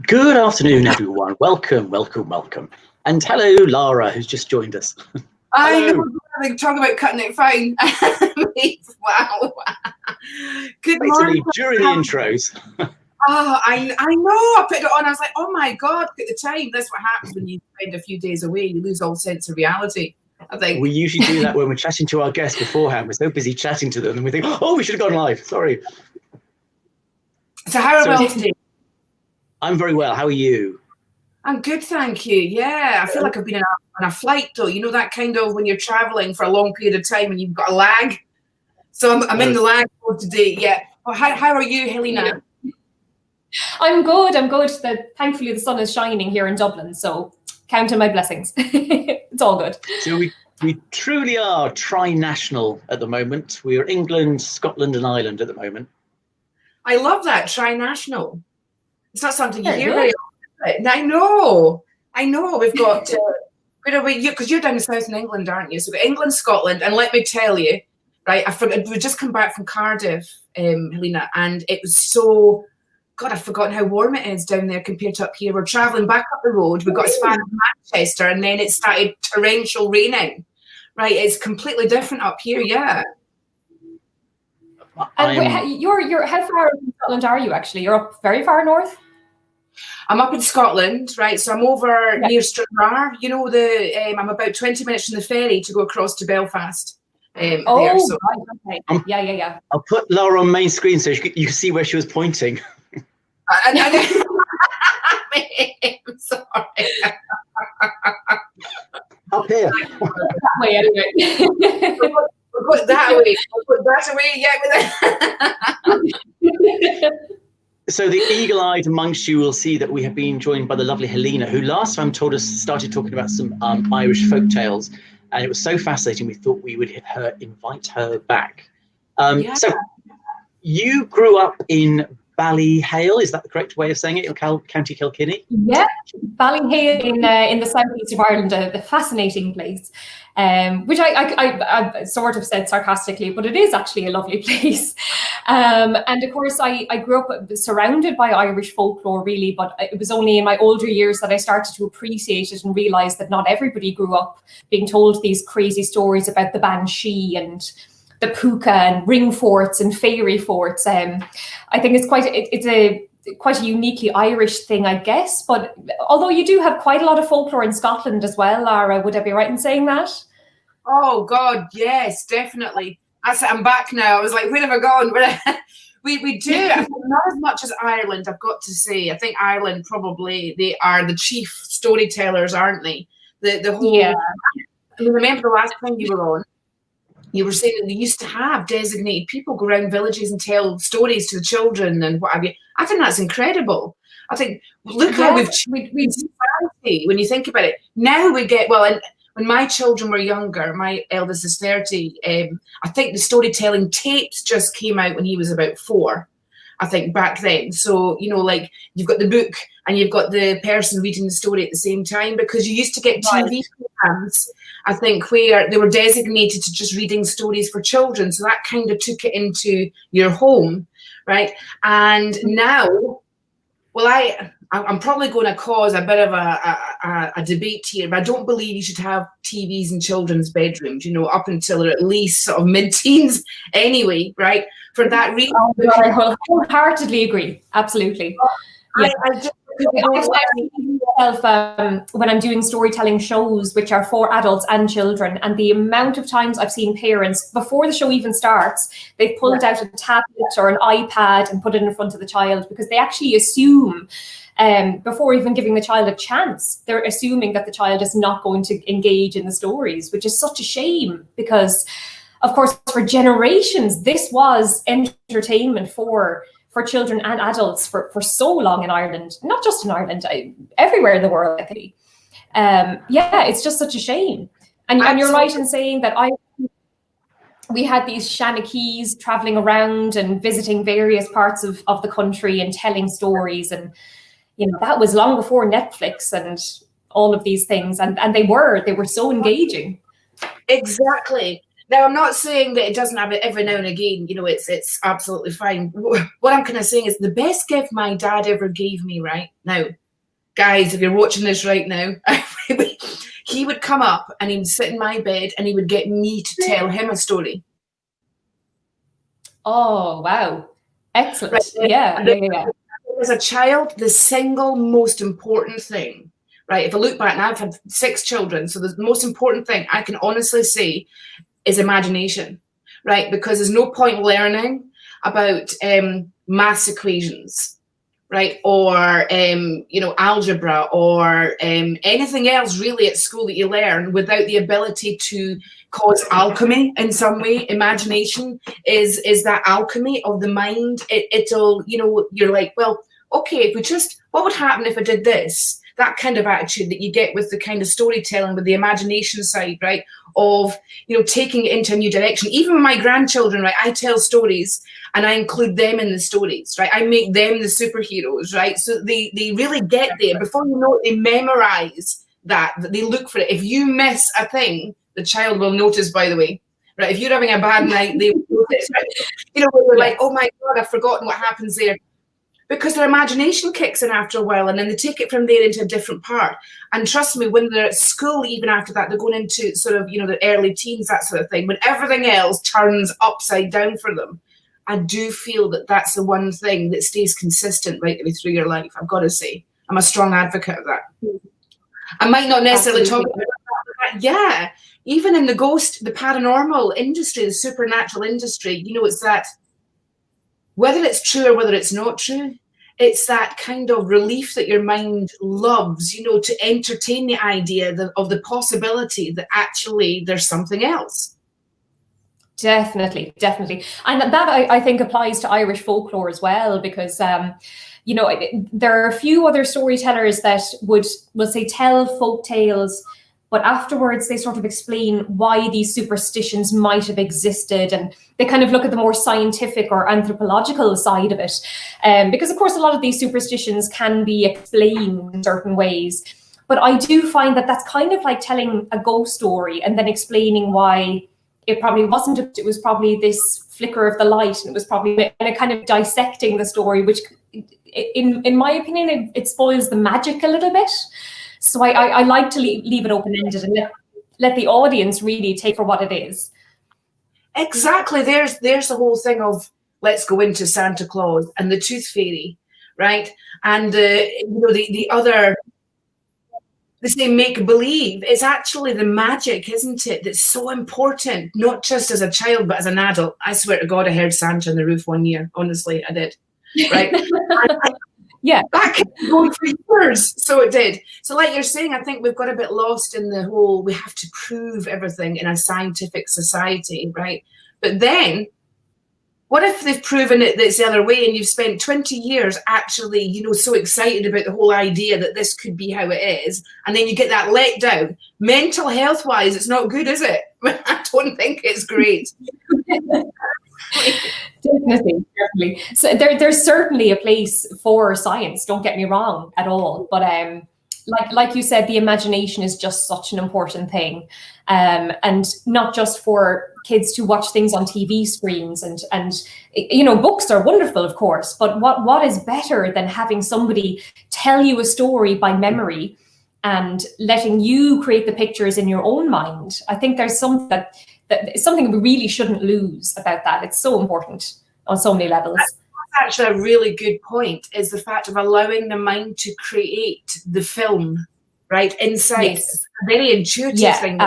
Good afternoon, everyone. Welcome. And hello, Lara, who's just joined us. I know, talking about cutting it fine. Wow. Good morning. During the intros. I know. I put it on. I was like, oh my God, at the time. That's what happens when you spend a few days away. You lose all sense of reality. I think. We usually do that when we're chatting to our guests beforehand. We're so busy chatting to them and we think, oh, we should have gone live. Sorry. So how are you today? I'm very well. How are you? I'm good, thank you. Yeah, I feel like I've been on a flight though. You know that kind of when you're traveling for a long period of time and you've got a lag. So I'm in the lag mode today. Yeah. Well, how are you, Helena? I'm good. Thankfully, the sun is shining here in Dublin, so counting my blessings. It's all good. So we truly are tri-national at the moment. We are England, Scotland, and Ireland at the moment. I love that, tri-national. It's not something you hear very often. I know. We've got, because you're down in south in England, aren't you? So we've got England, Scotland, and let me tell you, right, we just come back from Cardiff, Helena, and it was so, God, I've forgotten how warm it is down there compared to up here. We're travelling back up the road. We got as far as Manchester, and then it started torrential raining. Right, it's completely different up here, yeah. And you're how far in Scotland are you actually? You're up very far north? I'm up in Scotland, right? So I'm over near Stranraer. You know, I'm about 20 minutes from the ferry to go across to Belfast. Right, okay. Yeah. I'll put Lara on main screen so you can see where she was pointing. I'm sorry. Up here. That way, anyway. We'll put that away. We'll put that away. Yeah. So the eagle-eyed amongst you will see that we have been joined by the lovely Helena, who last time started talking about some Irish folk tales, and it was so fascinating we thought we would invite her back. So you grew up in Ballyhale, is that the correct way of saying it, in County Kilkenny? Yeah, Ballyhale in the southeast of Ireland, a fascinating place, which I sort of said sarcastically, but it is actually a lovely place. And of course, I grew up surrounded by Irish folklore, really, but it was only in my older years that I started to appreciate it and realise that not everybody grew up being told these crazy stories about the banshee and the puka and ring forts and fairy forts. I think it's quite a uniquely Irish thing, I guess. But although you do have quite a lot of folklore in Scotland as well, Lara, would I be right in saying that? Oh God, yes, definitely. I'm back now. I was like, where have I gone? We do. I think not as much as Ireland, I've got to say. I think Ireland probably, they are the chief storytellers, aren't they? The whole. Yeah. I mean, remember the last time you were on? You were saying that they used to have designated people go around villages and tell stories to the children and what have you. I think that's incredible. I think, look how we've society, when you think about it. Now we get, and when my children were younger, my eldest is 30, I think the storytelling tapes just came out when he was about 4, I think, back then. So, you know, like you've got the book and you've got the person reading the story at the same time, because you used to get TV programs, I think, where they were designated to just reading stories for children. So that kind of took it into your home, right? And now, I'm probably going to cause a bit of a debate here, but I don't believe you should have TVs in children's bedrooms, you know, up until they're at least sort of mid-teens anyway, right? For that reason. I wholeheartedly agree. Absolutely. Yeah. When I'm doing storytelling shows, which are for adults and children, and the amount of times I've seen parents, before the show even starts, they've pulled out a tablet or an iPad and put it in front of the child, because they actually assume, before even giving the child a chance, they're assuming that the child is not going to engage in the stories, which is such a shame, because, of course, for generations, this was entertainment for children and adults for so long in Ireland, not just in Ireland, everywhere in the world, I think. It's just such a shame. And you're right in saying that we had these Shanakees traveling around and visiting various parts of the country and telling stories. And, you know, that was long before Netflix and all of these things. And they were so engaging. Exactly. Now, I'm not saying that it doesn't have it every now and again. You know, it's absolutely fine. What I'm kind of saying is the best gift my dad ever gave me, right? Now, guys, if you're watching this right now, he would come up and he would sit in my bed and he would get me to tell him a story. Oh, wow. Excellent. Right? Yeah. As a child, the single most important thing, right? If I look back now, I've had 6 children. So the most important thing I can honestly say is imagination, right? Because there's no point learning about maths equations, right? Or, you know, algebra or anything else really at school that you learn without the ability to cause alchemy in some way. Imagination is that alchemy of the mind. It'll, you know, you're like, well, okay, if we just, what would happen if I did this? That kind of attitude that you get with the kind of storytelling, with the imagination side, right? Of, you know, taking it into a new direction. Even with my grandchildren, right? I tell stories and I include them in the stories, right? I make them the superheroes, right? So they really get there. Before you know it, they memorize that they look for it. If you miss a thing, the child will notice, by the way, right? If you're having a bad night, they will notice, right? You know, we're like, oh my God, I've forgotten what happens there. Because their imagination kicks in after a while and then they take it from there into a different part. And trust me, when they're at school, even after that, they're going into sort of, you know, the early teens, that sort of thing, when everything else turns upside down for them. I do feel that that's the one thing that stays consistent right through your life. I've got to say, I'm a strong advocate of that. I might not necessarily talk about that. Yeah, even in the ghost, the paranormal industry, the supernatural industry, you know, it's that, whether it's true or whether it's not true, it's that kind of relief that your mind loves, you know, to entertain the idea of the possibility that actually there's something else. Definitely. And that I think applies to Irish folklore as well, because, you know, there are a few other storytellers that will say tell folk tales, but afterwards they sort of explain why these superstitions might have existed, and they kind of look at the more scientific or anthropological side of it. Because of course a lot of these superstitions can be explained in certain ways. But I do find that that's kind of like telling a ghost story and then explaining why it probably wasn't, it was probably this flicker of the light, and it was probably kind of dissecting the story, which in my opinion, it spoils the magic a little bit. So I like to leave it open-ended and let the audience really take for what it is. Exactly. There's the whole thing of, let's go into Santa Claus and the Tooth Fairy, right? And you know, the other, they say make-believe. It's actually the magic, isn't it, that's so important, not just as a child, but as an adult. I swear to God, I heard Santa on the roof one year. Honestly, I did. Right? Yeah. That kept going for years. So it did. So like you're saying, I think we've got a bit lost in the whole, we have to prove everything in a scientific society, right? But then, what if they've proven it that's the other way, and you've spent 20 years actually, you know, so excited about the whole idea that this could be how it is, and then you get that let down. Mental health-wise, it's not good, is it? I don't think it's great. Definitely. So there's certainly a place for science, don't get me wrong at all. But like you said, the imagination is just such an important thing. And not just for kids to watch things on TV screens, and you know, books are wonderful, of course, but what is better than having somebody tell you a story by memory and letting you create the pictures in your own mind? I think there's something that something we really shouldn't lose about that. It's so important on so many levels. That's actually a really good point, is the fact of allowing the mind to create the film, right, inside. Yes. It's a very intuitive thing,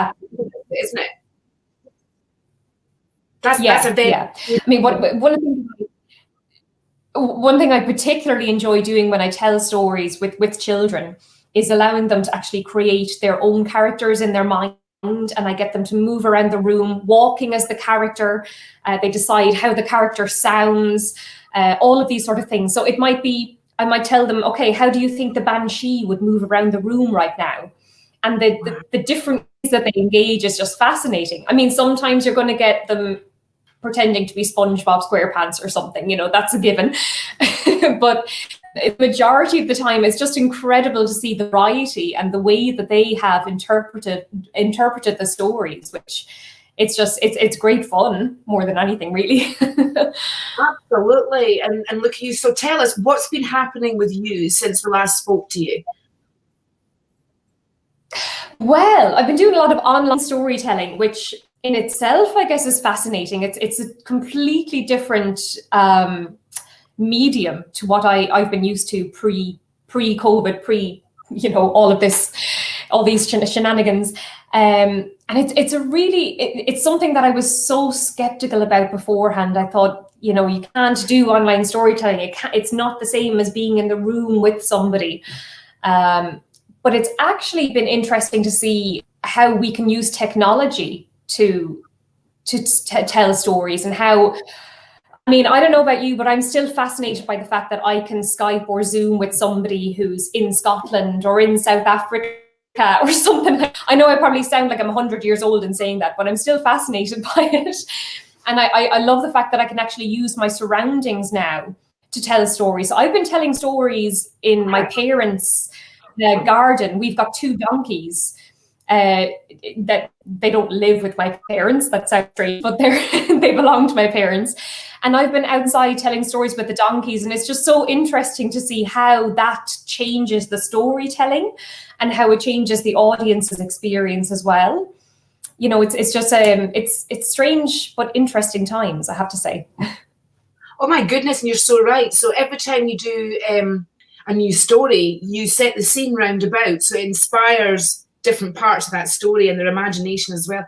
isn't it? That's a very... I mean, one thing I particularly enjoy doing when I tell stories with children is allowing them to actually create their own characters in their mind. And I get them to move around the room, walking as the character. They decide how the character sounds, all of these sort of things. So it might be, I might tell them, okay, how do you think the banshee would move around the room right now? And the different ways that they engage is just fascinating. I mean, sometimes you're going to get them pretending to be SpongeBob SquarePants or something, you know, that's a given. But the majority of the time, it's just incredible to see the variety and the way that they have interpreted the stories, which it's great fun more than anything, really. Absolutely. And look at you. So tell us, what's been happening with you since we last spoke to you? Well, I've been doing a lot of online storytelling, which in itself, I guess, is fascinating. It's a completely different medium to what I've been used to pre-COVID, all of this, all these shenanigans. And it's something that I was so skeptical about beforehand. I thought, you can't do online storytelling. It's not the same as being in the room with somebody. But it's actually been interesting to see how we can use technology to tell stories, and how, I don't know about you, but I'm still fascinated by the fact that I can Skype or Zoom with somebody who's in Scotland or in South Africa or something. I know I probably sound like I'm 100 years old in saying that, but I'm still fascinated by it. And I love the fact that I can actually use my surroundings now to tell stories. So I've been telling stories in my parents' garden. We've got 2 donkeys that they don't live with my parents. That sounds strange, but they belong to my parents. And I've been outside telling stories with the donkeys, and it's just so interesting to see how that changes the storytelling and how it changes the audience's experience as well. It's just it's strange but interesting times, I have to say. Oh my goodness, and you're so right. So every time you do a new story, you set the scene round about, so it inspires different parts of that story and their imagination as well.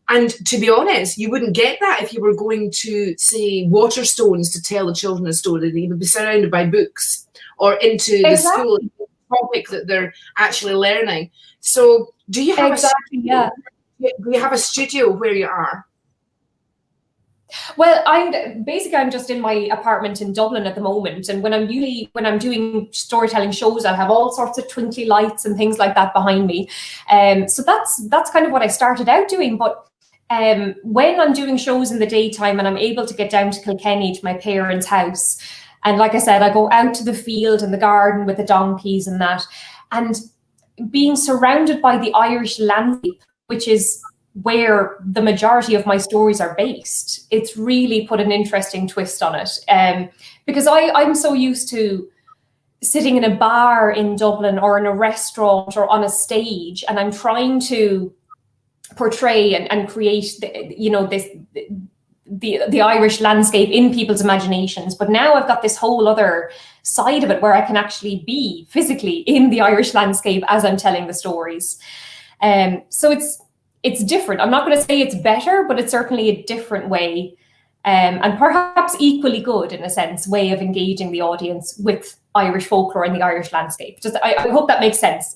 And to be honest, you wouldn't get that if you were going to, say, Waterstones to tell the children a story. They would be surrounded by books, or into the school topic that they're actually learning. So do you have do you have a studio where you are? Well, I'm just in my apartment in Dublin at the moment, and when I'm doing storytelling shows, I'll have all sorts of twinkly lights and things like that behind me. So that's kind of what I started out doing. But when I'm doing shows in the daytime and I'm able to get down to Kilkenny to my parents' house, and like I said, I go out to the field and the garden with the donkeys and that, and being surrounded by the Irish landscape, which is where the majority of my stories are based, it's really put an interesting twist on it. Because I'm so used to sitting in a bar in Dublin or in a restaurant or on a stage, and I'm trying to portray and create the Irish landscape in people's imaginations. But now I've got this whole other side of it where I can actually be physically in the Irish landscape as I'm telling the stories. So it's different. I'm not going to say it's better, but it's certainly a different way, and perhaps equally good, in a sense, way of engaging the audience with Irish folklore and the Irish landscape. I hope that makes sense.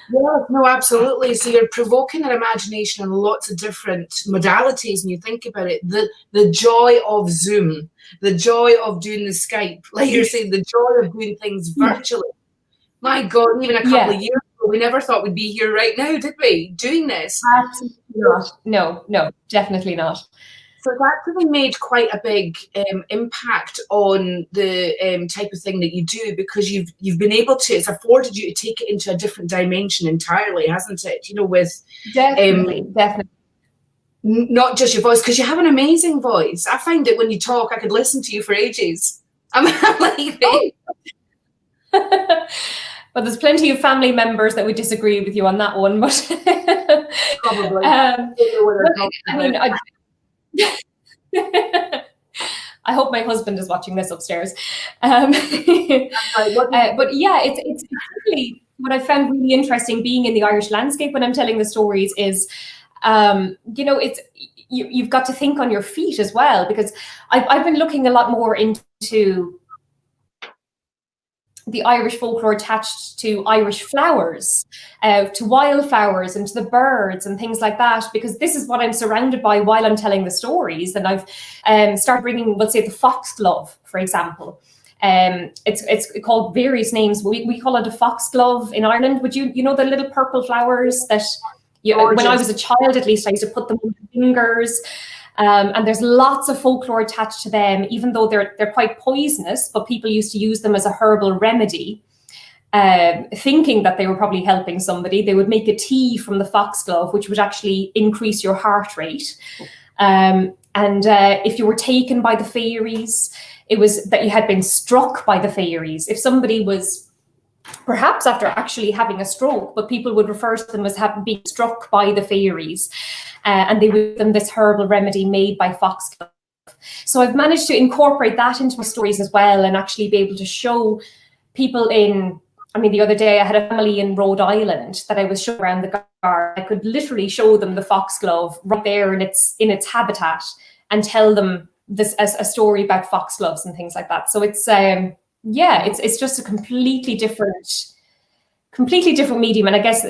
Yeah, no, absolutely. So you're provoking an imagination in lots of different modalities, and you think about it, the joy of Zoom, the joy of doing the Skype, like you're saying, the joy of doing things virtually. My God, even a couple of years ago, we never thought we'd be here right now, did we, doing this? Absolutely not. No, definitely not. So it's actually made quite a big impact on the type of thing that you do, because you've been able to, it's afforded you to take it into a different dimension entirely, hasn't it? With definitely. Not just your voice, because you have an amazing voice. I find that when you talk, I could listen to you for ages. I'm like, Well, there's plenty of family members that would disagree with you on that one, but probably. I hope my husband is watching this upstairs. But yeah, it's really what I found really interesting being in the Irish landscape when I'm telling the stories is, it's you've got to think on your feet as well, because I've been looking a lot more into the Irish folklore attached to Irish flowers, to wildflowers and to the birds and things like that, because this is what I'm surrounded by while I'm telling the stories. And I've started bringing, let's say, the foxglove, for example. It's called various names. We call it a foxglove in Ireland. Would you know the little purple flowers that when I was a child, at least, I used to put them on my fingers. And there's lots of folklore attached to them, even though they're quite poisonous, but people used to use them as a herbal remedy. thinking that they were probably helping somebody. They would make a tea from the foxglove, which would actually increase your heart rate. And if you were taken by the fairies, it was that you had been struck by the fairies. If somebody was perhaps after actually having a stroke, but people would refer to them as having been struck by the fairies, and they would give them this herbal remedy made by foxglove. So I've managed to incorporate that into my stories as well, and actually be able to show people the other day I had a family in Rhode Island that I was showing around the garden. I could literally show them the foxglove right there in its habitat and tell them this as a story about foxgloves and things like that. So it's it's just a completely different medium. And I guess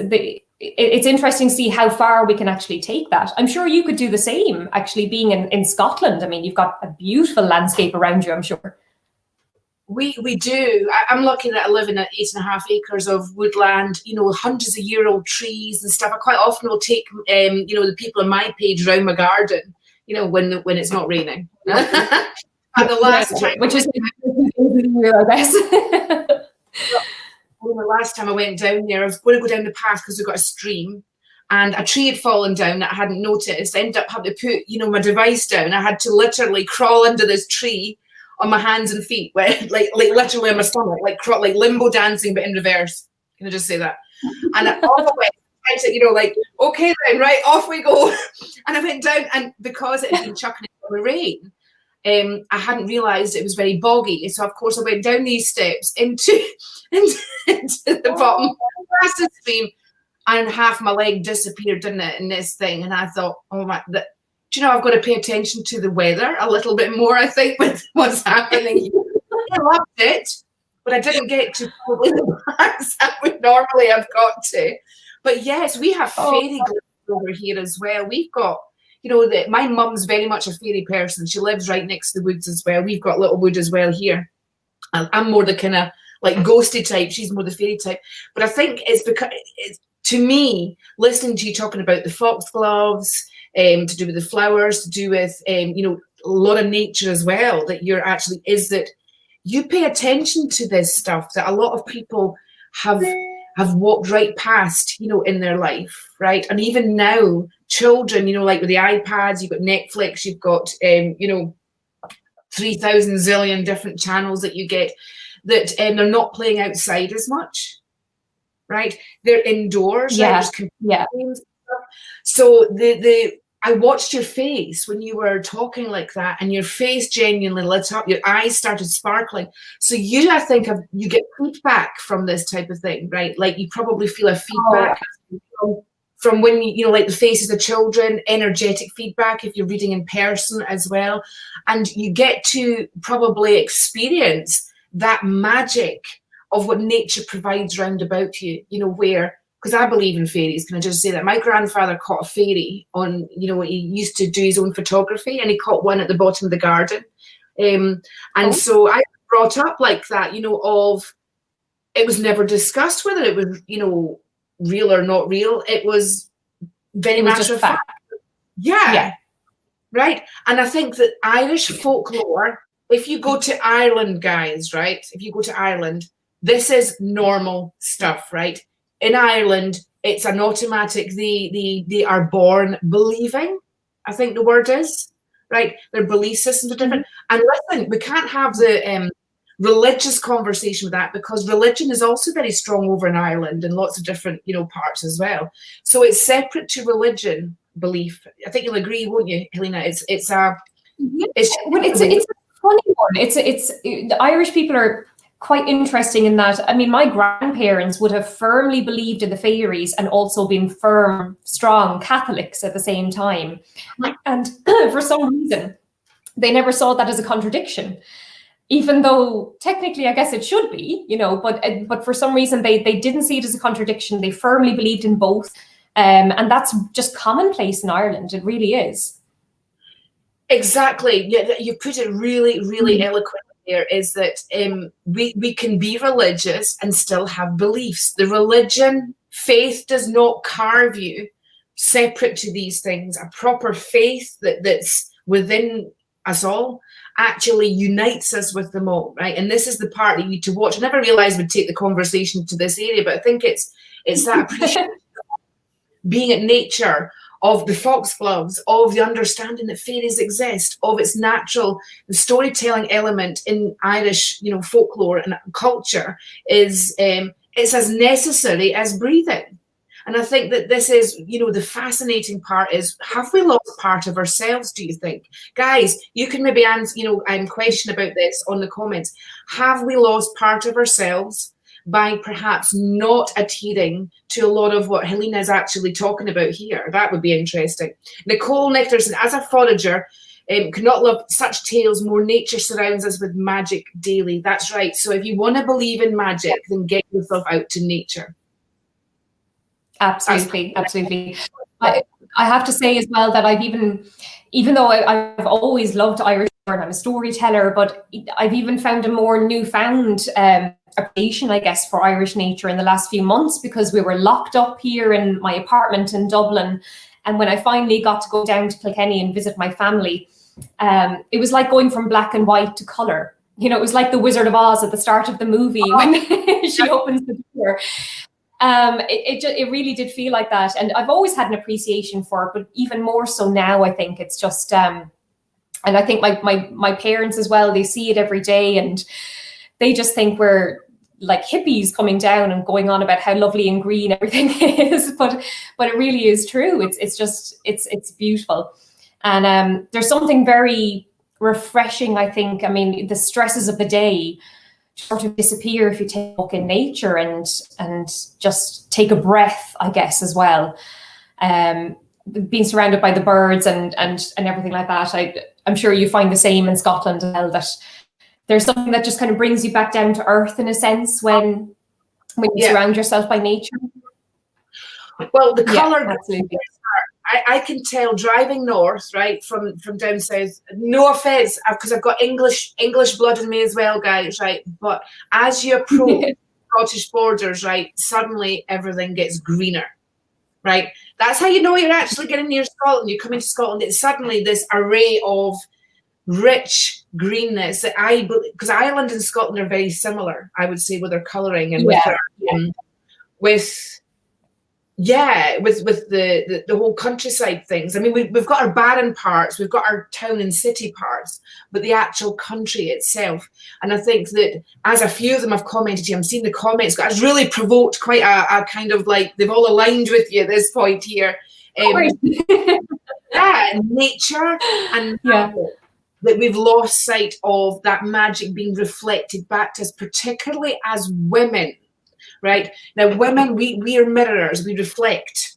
it's interesting to see how far we can actually take that. I'm sure you could do the same, actually, being in Scotland. I mean, you've got a beautiful landscape around you, I'm sure. We do. I'm lucky that I live in 8.5 acres of woodland, hundreds of year-old trees and stuff. I quite often will take, the people on my page around my garden, when it's not raining. And the last time, which is I guess. The last time I went down there, I was going to go down the path because we've got a stream, and a tree had fallen down that I hadn't noticed. I ended up having to put, my device down. I had to literally crawl under this tree on my hands and feet, like literally on my stomach, like limbo dancing, but in reverse. Can I just say that? And off I went, okay then, right, off we go. And I went down, and because it had been chucking in the rain, I hadn't realised it was very boggy. So of course I went down these steps into the bottom of the stream, and half my leg disappeared, didn't it, in this thing. And I thought, oh my, I've got to pay attention to the weather a little bit more, I think, with what's happening. I loved it, but I didn't get to probably the parts that would normally have got to. But yes, we have fairy ghosts over here as well. We've got, my mum's very much a fairy person. She lives right next to the woods as well. We've got little wood as well here. I'm more the kind of like ghosty type. She's more the fairy type. But I think it's because, to me, listening to you talking about the foxgloves, to do with the flowers, to do with, a lot of nature as well, that is that you pay attention to this stuff that a lot of people have walked right past, in their life, right? And even now, children, like with the iPads, you've got Netflix, you've got, 3,000 zillion different channels that you get, that they're not playing outside as much, right? They're indoors. Yeah. Right? Yeah. So I watched your face when you were talking like that, and your face genuinely lit up. Your eyes started sparkling. So I think you get feedback from this type of thing, right? Like you probably feel a feedback from when like the faces of children, energetic feedback if you're reading in person as well, and you get to probably experience that magic of what nature provides round about you. Because I believe in fairies. Can I just say that my grandfather caught a fairy on, he used to do his own photography, and he caught one at the bottom of the garden. So I brought up like that, of it was never discussed whether it was, real or not real. It was very matter of fact. Yeah. Right. And I think that Irish folklore, if you go to Ireland, guys, right? If you go to Ireland, this is normal stuff, right? In Ireland, it's an automatic, they are born believing, I think the word is, right? Their belief systems are different. And listen, we can't have the religious conversation with that, because religion is also very strong over in Ireland and lots of different, parts as well. So it's separate to religion, belief. I think you'll agree, won't you, Helena? It's a funny one. The Irish people are quite interesting in that, my grandparents would have firmly believed in the fairies and also been firm, strong Catholics at the same time. And for some reason, they never saw that as a contradiction, even though technically, I guess it should be, but for some reason, they didn't see it as a contradiction. They firmly believed in both. And that's just commonplace in Ireland. It really is. Exactly. Yeah, you put it really, really eloquently. There is that we can be religious and still have beliefs. The religion, faith does not carve you separate to these things. A proper faith that's within us all actually unites us with them all, right? And this is the part that you need to watch. I never realized we'd take the conversation to this area, but I think it's that appreciation of being at nature, of the foxgloves, of the understanding that fairies exist, of its natural storytelling element in Irish, folklore and culture is it's as necessary as breathing. And I think that this is, the fascinating part is, have we lost part of ourselves, do you think? Guys, you can maybe answer, question about this on the comments. Have we lost part of ourselves by perhaps not adhering to a lot of what Helena is actually talking about here? That would be interesting. Nicole Nickerson, as a forager, could not love such tales. More nature surrounds us with magic daily. That's right. So if you want to believe in magic, then get yourself out to nature. Absolutely. I have to say as well that I've even though I've always loved Irish and I'm a storyteller, but I've even found a more newfound appreciation, I guess, for Irish nature in the last few months, because we were locked up here in my apartment in Dublin. And when I finally got to go down to Kilkenny and visit my family, it was like going from black and white to colour. It was like the Wizard of Oz at the start of the movie when she opens the door. It really did feel like that, and I've always had an appreciation for it, but even more so now. I think it's just and I think my parents as well, they see it every day and they just think we're like hippies coming down and going on about how lovely and green everything is, but it really is true. It's beautiful, and there's something very refreshing, I think. I mean, the stresses of the day sort of disappear if you take a walk in nature and just take a breath, I guess, as well. Being surrounded by the birds and everything like that, I'm sure you find the same in Scotland as well, that there's something that just kind of brings you back down to earth in a sense when you surround yourself by nature. Well, the colour, absolutely. I can tell driving north, right, from down south. No offense, because I've got English blood in me as well, guys, right? But as you approach Scottish borders, right, suddenly everything gets greener, right? That's how you know you're actually getting near Scotland. You come into Scotland, it's suddenly this array of rich greenness that because Ireland and Scotland are very similar, I would say, with their colouring and with the whole countryside things. I mean, we've got our barren parts, we've got our town and city parts, but the actual country itself. And I think that as a few of them have commented here, I'm seeing the comments, it's really provoked quite a kind of like, they've all aligned with you at this point here. Nature and that we've lost sight of that magic being reflected back to us, particularly as women. Right now, women, we are mirrors, we reflect,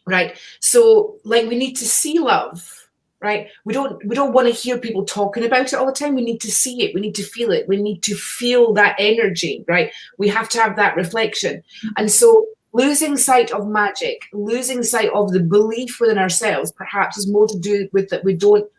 right? So like, we need to see love, right? We don't want to hear people talking about it all the time. We need to see it, we need to feel it, we need to feel that energy, right? We have to have that reflection. And so losing sight of magic, losing sight of the belief within ourselves, perhaps is more to do with that we don't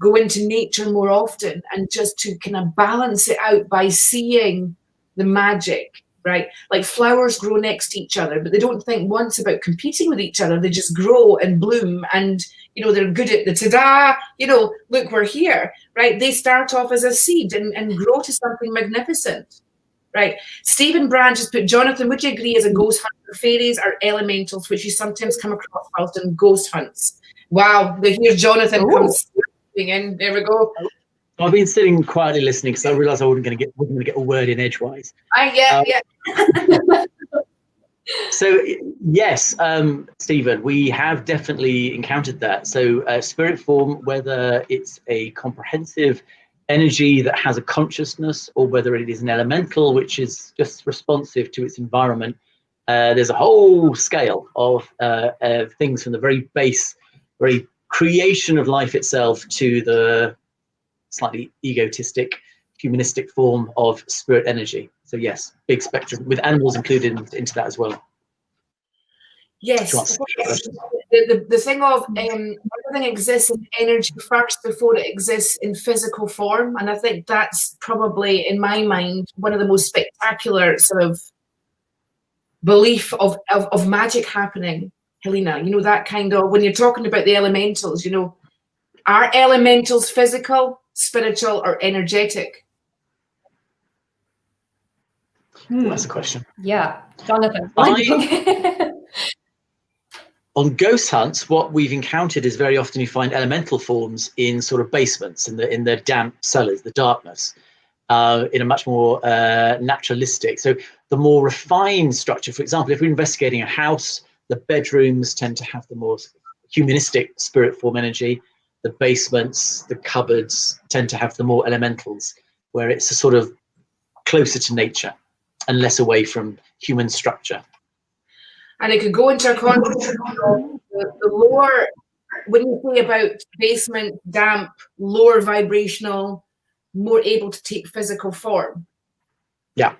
go into nature more often, and just to kind of balance it out by seeing the magic. Right, like flowers grow next to each other, but they don't think once about competing with each other. They just grow and bloom, and they're good at the ta-da. Look, we're here. Right, they start off as a seed and grow to something magnificent. Right, Stephen Brand just put, Jonathan, would you agree as a ghost hunter, fairies are elementals which you sometimes come across whilst in ghost hunts? Wow, here's Jonathan comes in. There we go. I've been sitting quietly listening because I realised I wasn't going to get a word in edgewise. So yes, Stephen, we have definitely encountered that. So spirit form, whether it's a comprehensive energy that has a consciousness, or whether it is an elemental which is just responsive to its environment, there's a whole scale of things, from the very base, very creation of life itself, to the slightly egotistic, humanistic form of spirit energy. So yes, big spectrum, with animals included into that as well. Yes, the thing of everything exists in energy first before it exists in physical form, and I think that's probably, in my mind, one of the most spectacular sort of belief of magic happening, Helena. That kind of, when you're talking about the elementals, Are elementals physical, spiritual, or energetic? That's a question. Yeah, Jonathan. On ghost hunts, what we've encountered is very often you find elemental forms in sort of basements, in the damp cellars, the darkness, in a much more naturalistic. So the more refined structure, for example, if we're investigating a house, the bedrooms tend to have the more humanistic spirit form energy. The basements, the cupboards tend to have the more elementals, where it's a sort of closer to nature and less away from human structure. And it could go into a context of the lower, when you say about basement, damp, lower vibrational, more able to take physical form. Yeah.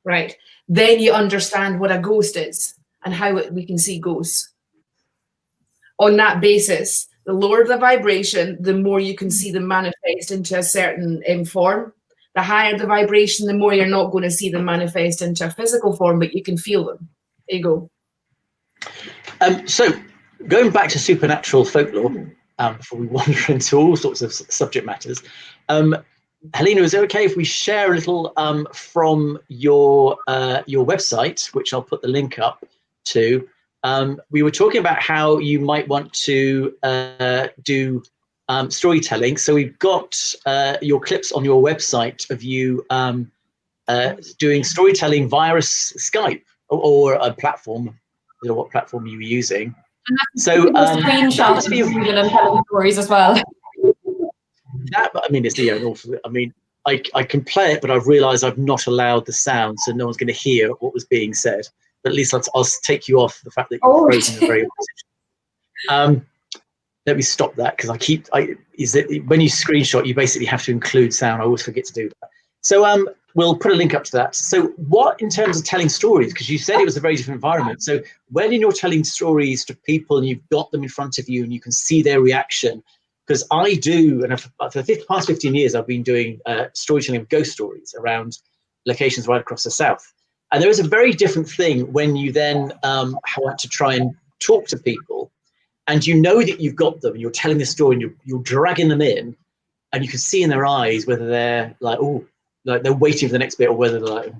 Right. Then you understand what a ghost is and how we can see ghosts. On that basis, the lower the vibration, the more you can see them manifest into a certain form. The higher the vibration, the more you're not going to see them manifest into a physical form, but you can feel them. There you go. So going back to supernatural folklore, before we wander into all sorts of subject matters, Helena, is it okay if we share a little from your website, which I'll put the link up to? We were talking about how you might want to do storytelling. So we've got your clips on your website of you doing storytelling via Skype or a platform. I don't know what platform you were using. So screenshots of you and telling stories as well. That, I mean, it's an awful. I mean, I can play it, but I've realised I've not allowed the sound, so no one's going to hear what was being said. But at least I'll take you off the fact that you're frozen in a very position. Let me stop that because when you screenshot, you basically have to include sound. I always forget to do that. So we'll put a link up to that. So what, in terms of telling stories, because you said it was a very different environment. So when you're telling stories to people and you've got them in front of you and you can see their reaction, because I do, and for the past 15 years, I've been doing storytelling of ghost stories around locations right across the South. And there is a very different thing when you then have to try and talk to people and you know that you've got them and you're telling the story and you're dragging them in and you can see in their eyes whether they're like, oh, like they're waiting for the next bit or whether they're like,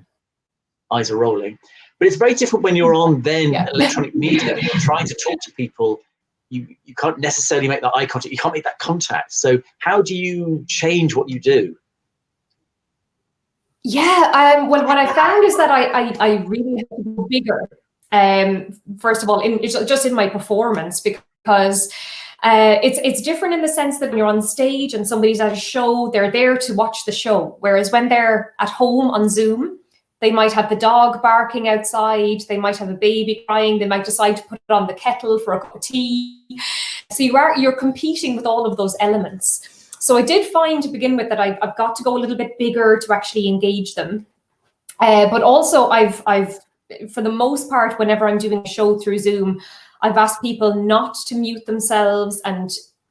eyes are rolling. But it's very different when you're on electronic media and you're trying to talk to people. You can't necessarily make that eye contact. You can't make that contact. So how do you change what you do? Yeah, well, what I found is that I really have to go bigger. First of all, just in my performance, because it's different in the sense that when you're on stage and somebody's at a show, they're there to watch the show. Whereas when they're at home on Zoom, they might have the dog barking outside, they might have a baby crying, they might decide to put it on the kettle for a cup of tea. So you're competing with all of those elements. So I did find to begin with that I've got to go a little bit bigger to actually engage them. But also I've for the most part, whenever I'm doing a show through Zoom, I've asked people not to mute themselves and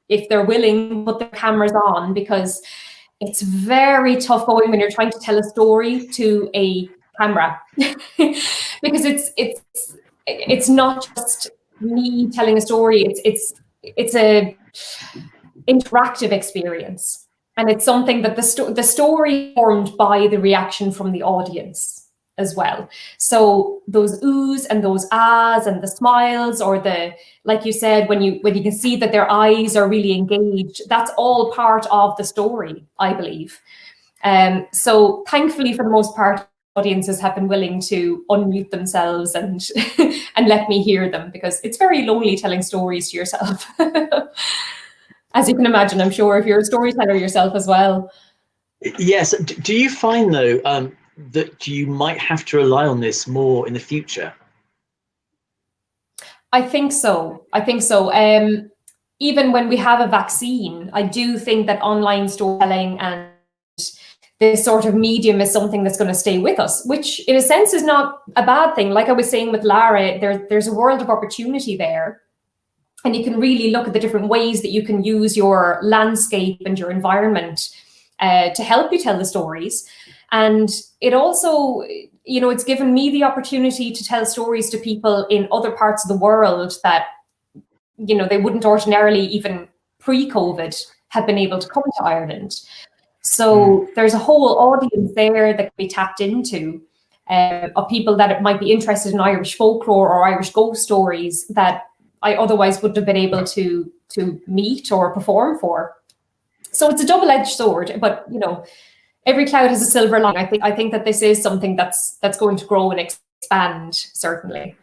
if they're willing, put their cameras on, because it's very tough going when you're trying to tell a story to a camera because it's not just me telling a story, it's a interactive experience, and it's something that the story formed by the reaction from the audience as well. So those oohs and those ahs and the smiles, or the, like you said, when you can see that their eyes are really engaged, that's all part of the story, I believe. So thankfully, for the most part, audiences have been willing to unmute themselves and and let me hear them, because it's very lonely telling stories to yourself. As you can imagine, I'm sure, if you're a storyteller yourself as well. Yes. Do you find, though, that you might have to rely on this more in the future? I think so. Even when we have a vaccine, I do think that online storytelling and this sort of medium is something that's going to stay with us, which in a sense is not a bad thing. Like I was saying with Lara, there's a world of opportunity there. And you can really look at the different ways that you can use your landscape and your environment to help you tell the stories. And it also, it's given me the opportunity to tell stories to people in other parts of the world that, they wouldn't ordinarily, even pre-COVID, have been able to come to Ireland. So there's a whole audience there that can be tapped into, of people that might be interested in Irish folklore or Irish ghost stories that I otherwise wouldn't have been able to meet or perform for. So it's a double-edged sword, but you know, every cloud has a silver lining. I think that this is something that's going to grow and expand, certainly.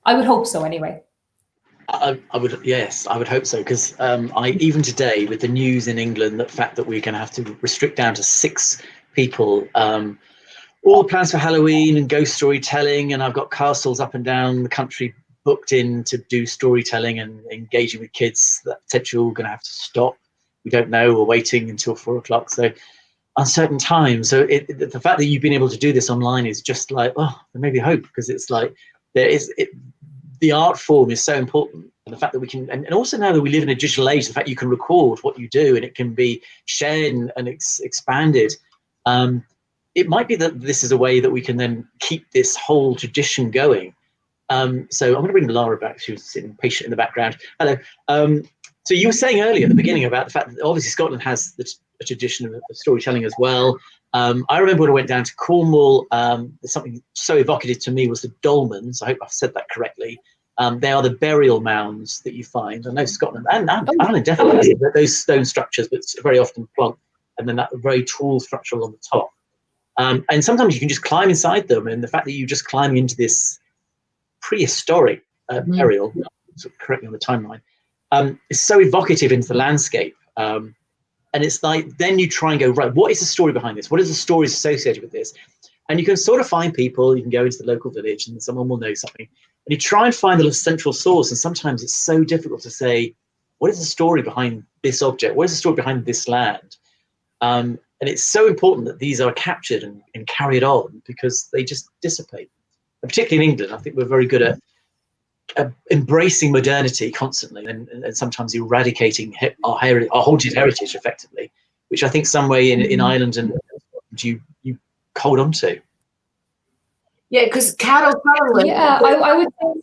I would hope so anyway. I would, yes, I would hope so, because even today with the news in England, the fact that we're going to have to restrict down to 6 people, all the plans for Halloween and ghost storytelling, and I've got castles up and down the country booked in to do storytelling and engaging with kids that potentially all going to have to stop. We don't know, we're waiting until 4 o'clock, so uncertain times. So the fact that you've been able to do this online is just like, oh, there may be hope, because it's like the art form is so important, and the fact that we can, and also now that we live in a digital age, the fact you can record what you do and it can be shared and expanded. It might be that this is a way that we can then keep this whole tradition going. So I'm going to bring Lara back. She was sitting patient in the background. Hello. So you were saying earlier at the beginning about the fact that obviously Scotland has a tradition of storytelling as well. I remember when I went down to Cornwall, something so evocative to me was the dolmens. I hope I've said that correctly. They are the burial mounds that you find. I know Scotland and Ireland definitely has those stone structures, but it's very often plonk, and then that very tall structure along the top. And sometimes you can just climb inside them, and the fact that you just climb into this prehistoric burial, so correct me on the timeline, is so evocative into the landscape. And it's like, then you try and go, right, what is the story behind this? What is the story associated with this? And you can sort of find people, you can go into the local village and someone will know something. And you try and find the central source. And sometimes it's so difficult to say, what is the story behind this object? What is the story behind this land? And it's so important that these are captured and carried on, because they just dissipate. And particularly in England, I think we're very good at embracing modernity constantly, and sometimes eradicating our haunted heritage effectively, which I think some way in Ireland and you hold on to. Yeah, because Carol Sutherland. Yeah, I would say.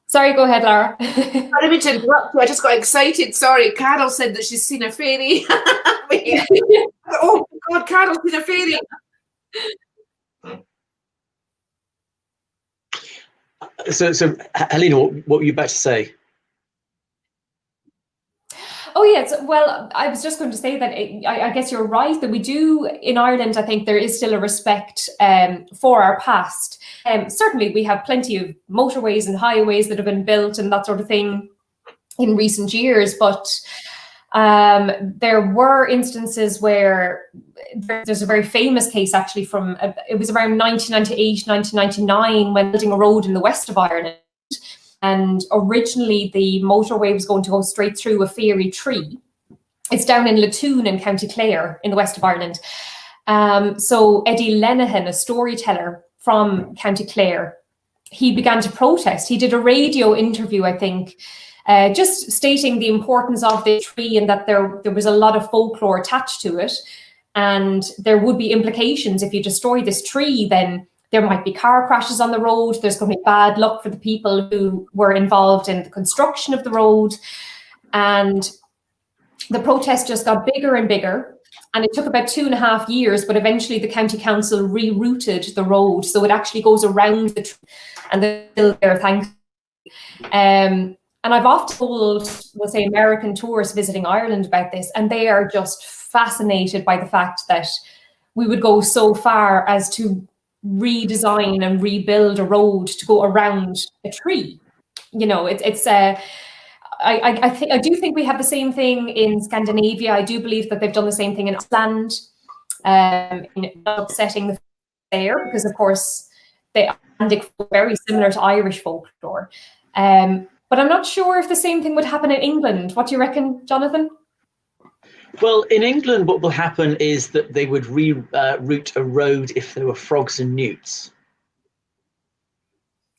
Sorry, go ahead, Lara. I didn't mean to interrupt you. I just got excited. Sorry, Carol said that she's seen a fairy. Oh God, Carol's seen a fairy. So Helena, what were you about to say? Oh yes, well, I was just going to say that I guess you're right that we do in Ireland. I think there is still a respect for our past. Certainly, we have plenty of motorways and highways that have been built and that sort of thing in recent years, but there were instances where there's a very famous case actually from it was around 1998, 1999 when building a road in the west of Ireland. And originally the motorway was going to go straight through a fairy tree. It's down in Latoon in County Clare in the west of Ireland. So Eddie Lenihan, a storyteller from County Clare, he began to protest. He did a radio interview, I think, just stating the importance of the tree and that there was a lot of folklore attached to it. And there would be implications if you destroy this tree, then there might be car crashes on the road. There's going to be bad luck for the people who were involved in the construction of the road. And the protest just got bigger and bigger. And it took about 2.5 years, but eventually the county council rerouted the road. So it actually goes around the tree, and they're still there, thankfully. And I've often told, we'll say, American tourists visiting Ireland about this, and they are just fascinated by the fact that we would go so far as to redesign and rebuild a road to go around a tree. You know, I do think we have the same thing in Scandinavia. I do believe that they've done the same thing in Iceland, in upsetting the there, because of course they are very similar to Irish folklore. But I'm not sure if the same thing would happen in England. What do you reckon, Jonathan? Well, in England, what will happen is that they would reroute a road if there were frogs and newts.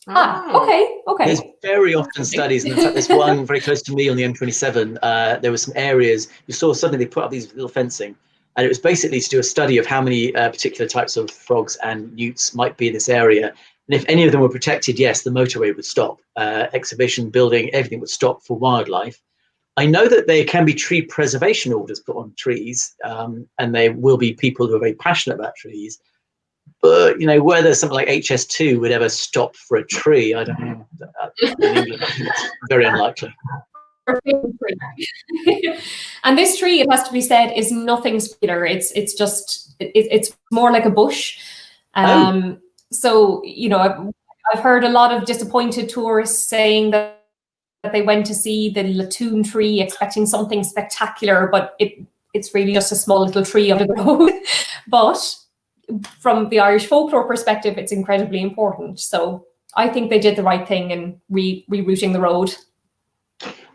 Okay. There's very often studies, and in fact, there's one very close to me on the M27. There were some areas you saw suddenly they put up these little fencing, and it was basically to do a study of how many particular types of frogs and newts might be in this area. And if any of them were protected, yes, the motorway would stop. Exhibition, building, everything would stop for wildlife. I know that there can be tree preservation orders put on trees, and there will be people who are very passionate about trees. But, you know, whether something like HS2 would ever stop for a tree, I don't know. In England, I think it's very unlikely. And this tree, it has to be said, is nothing spectacular. It's more like a bush. So, you know, I've heard a lot of disappointed tourists saying that they went to see the Latoon tree expecting something spectacular, but it's really just a small little tree under the road. But from the Irish folklore perspective, it's incredibly important. So I think they did the right thing in rerouting the road.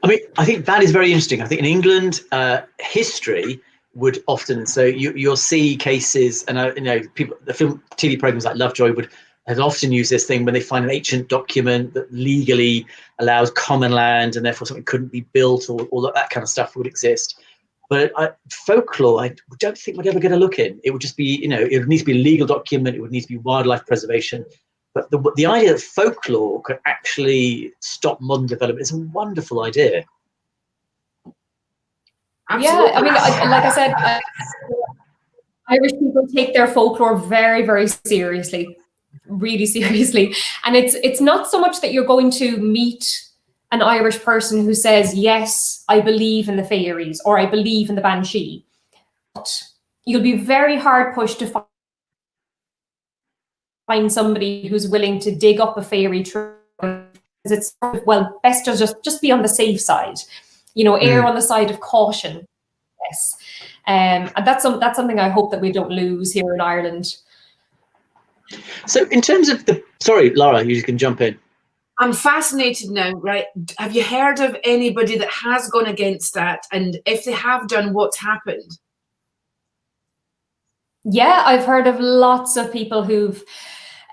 I mean, I think that is very interesting. I think in England, history would often, so you'll see cases, and you know, people, the film TV programs like Lovejoy have often used this thing when they find an ancient document that legally allows common land and therefore something couldn't be built, or all that kind of stuff would exist. But folklore, I don't think we'd ever get a look in. It would just be, you know, it would need to be a legal document. It would need to be wildlife preservation. But the idea that folklore could actually stop modern development is a wonderful idea. Absolutely. Yeah, I mean, like I said, Irish people take their folklore very, very seriously, really seriously. And it's not so much that you're going to meet an Irish person who says, yes, I believe in the fairies or I believe in the banshee. But you'll be very hard pushed to find somebody who's willing to dig up a fairy tree. It's, well, best to just be on the safe side, you know, err on the side of caution. Yes. And that's something I hope that we don't lose here in Ireland. So in terms of sorry, Lara, you can jump in. I'm fascinated now, right? Have you heard of anybody that has gone against that? And if they have done, what's happened? Yeah, I've heard of lots of people who've,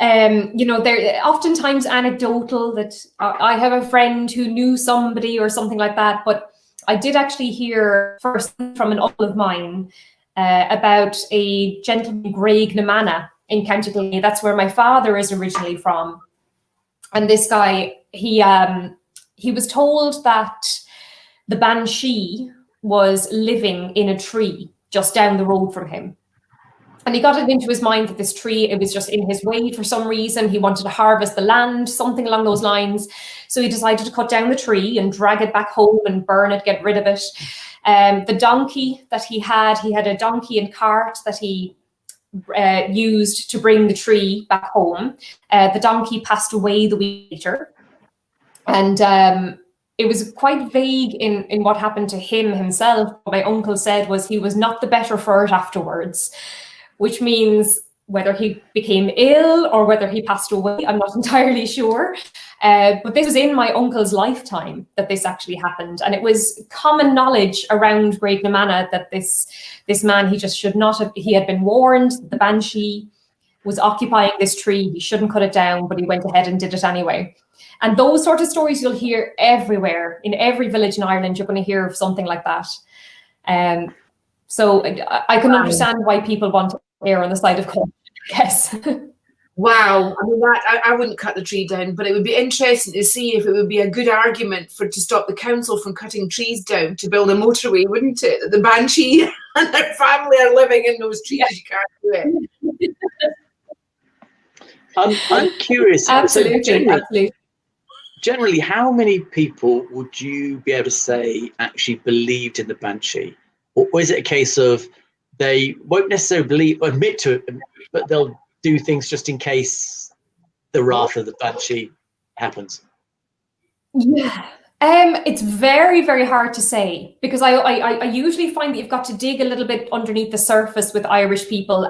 you know, they're oftentimes anecdotal, that I have a friend who knew somebody or something like that. But I did actually hear first from an uncle of mine about a gentleman, Graignamanagh, in County Galway. That's where my father is originally from. And this guy, he was told that the banshee was living in a tree just down the road from him. And he got it into his mind that this tree, it was just in his way for some reason. He wanted to harvest the land, something along those lines. So he decided to cut down the tree and drag it back home and burn it, get rid of it. The donkey that he had a donkey and cart that he used to bring the tree back home. The donkey passed away the week later. And it was quite vague in what happened to him himself. What my uncle said was he was not the better for it afterwards, which means whether he became ill or whether he passed away, I'm not entirely sure. But this was in my uncle's lifetime that this actually happened. And it was common knowledge around Graignamanagh that this man, he just should not have, he had been warned the banshee was occupying this tree. He shouldn't cut it down, but he went ahead and did it anyway. And those sort of stories you'll hear everywhere. In every village in Ireland, you're going to hear of something like that. So I can understand why people want to err on the side of caution, yes. Wow, I mean, I wouldn't cut the tree down, but it would be interesting to see if it would be a good argument to stop the council from cutting trees down to build a motorway, wouldn't it? That the banshee and their family are living in those trees. You can't do it. I'm curious. Absolutely, so generally, how many people would you be able to say actually believed in the banshee? Or is it a case of they won't necessarily admit to it, but they'll do things just in case the wrath of the banshee happens? Yeah, it's very, very hard to say, because I usually find that you've got to dig a little bit underneath the surface with Irish people.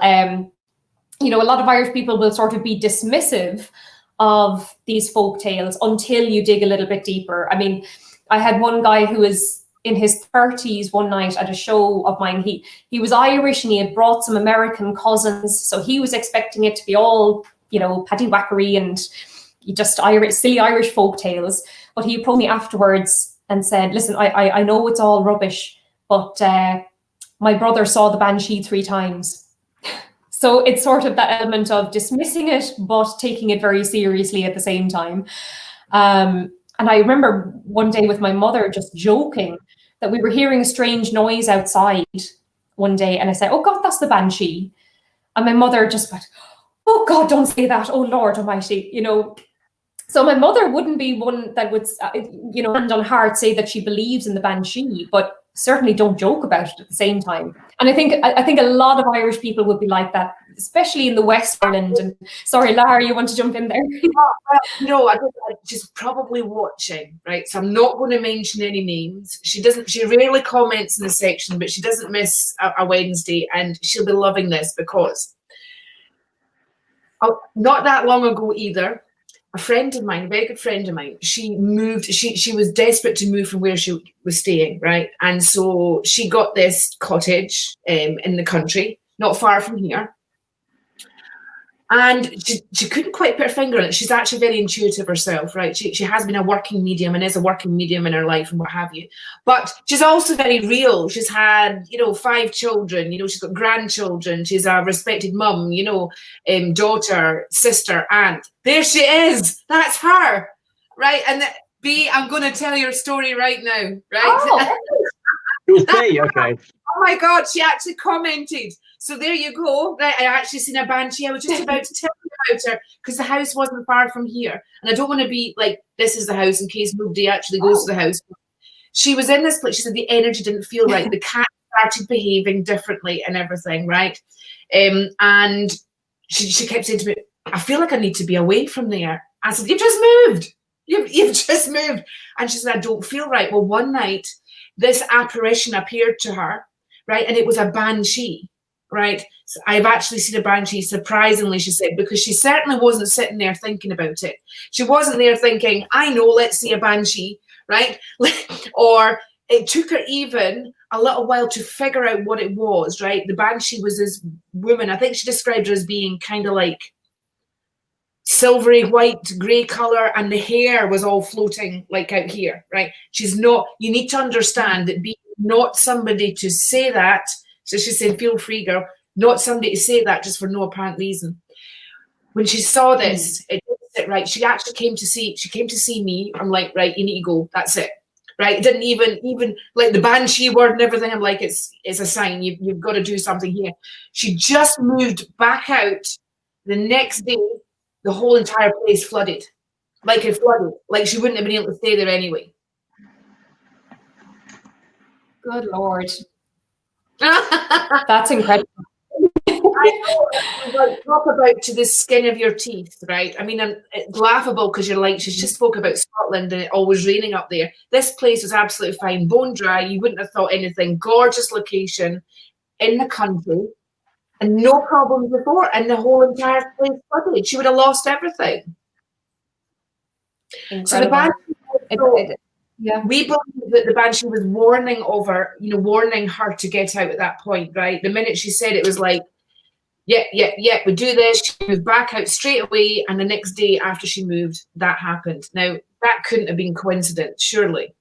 You know, a lot of Irish people will sort of be dismissive of these folk tales until you dig a little bit deeper. I mean, I had one guy who was in his 30s one night at a show of mine. He was Irish and he had brought some American cousins, so he was expecting it to be all, you know, paddywhackery and just silly Irish folk tales. But he approached me afterwards and said, listen, I know it's all rubbish, but my brother saw the banshee 3 times. So it's sort of that element of dismissing it, but taking it very seriously at the same time. And I remember one day with my mother just joking that we were hearing a strange noise outside one day. And I said, oh God, that's the banshee. And my mother just went, oh God, don't say that. Oh Lord Almighty, you know. So my mother wouldn't be one that would, you know, hand on heart say that she believes in the banshee, but certainly don't joke about it at the same time. And I think a lot of Irish people would be like that, especially in the West Ireland. And sorry, Lara, you want to jump in there? No, I don't. She's probably watching, right? So I'm not going to mention any names. She rarely comments in the section, but she doesn't miss a Wednesday, and she'll be loving this because not that long ago either, a friend of mine, a very good friend of mine, she moved, she was desperate to move from where she was staying, right? And so she got this cottage in the country, not far from here. And she couldn't quite put her finger on it. She's actually very intuitive herself, right? She has been a working medium and is a working medium in her life and what have you. But she's also very real. She's had, 5 children, she's got grandchildren. She's a respected mum, daughter, sister, aunt. There she is. That's her, right? And B, I'm going to tell your story right now, right? Oh. It was B, okay. Oh my God, she actually commented. So there you go. Right, I actually seen a banshee. I was just about to tell you about her because the house wasn't far from here. And I don't want to be like, this is the house in case nobody actually goes to the house. She was in this place. She said the energy didn't feel right. The cat started behaving differently and everything, right? And she kept saying to me, I feel like I need to be away from there. I said, you've just moved. You've just moved. And she said, I don't feel right. Well, one night, this apparition appeared to her, right? And it was a banshee. Right. So I've actually seen a banshee, surprisingly, she said, because she certainly wasn't sitting there thinking about it. She wasn't there thinking, I know, let's see a banshee, right? Or it took her even a little while to figure out what it was, right? The banshee was this woman. I think she described her as being kind of like silvery white, grey colour, and the hair was all floating like out here, right? She's not, you need to understand that being not somebody to say that. So she said, feel free, girl. Not somebody to say that just for no apparent reason. When she saw this, it didn't sit right. She actually came to see me. I'm like, right, you need to go. That's it. Right. It didn't even like the banshee word and everything. I'm like, it's a sign. You've got to do something here. She just moved back out. The next day, the whole entire place flooded. Like it flooded. Like she wouldn't have been able to stay there anyway. Good Lord. That's incredible. I know, talk about to the skin of your teeth, right? I mean, it's laughable because you're like, she just spoke about Scotland and it always raining up there. This place was absolutely fine, bone dry. You wouldn't have thought anything. Gorgeous location in the country and no problems before. And the whole entire place flooded. She would have lost everything. Incredible. So the banshee, we believe that the banshee was warning her to get out at that point, right? The minute she said it was like, yeah, we do this. She moved back out straight away, and the next day after she moved, that happened. Now, that couldn't have been coincidence, surely.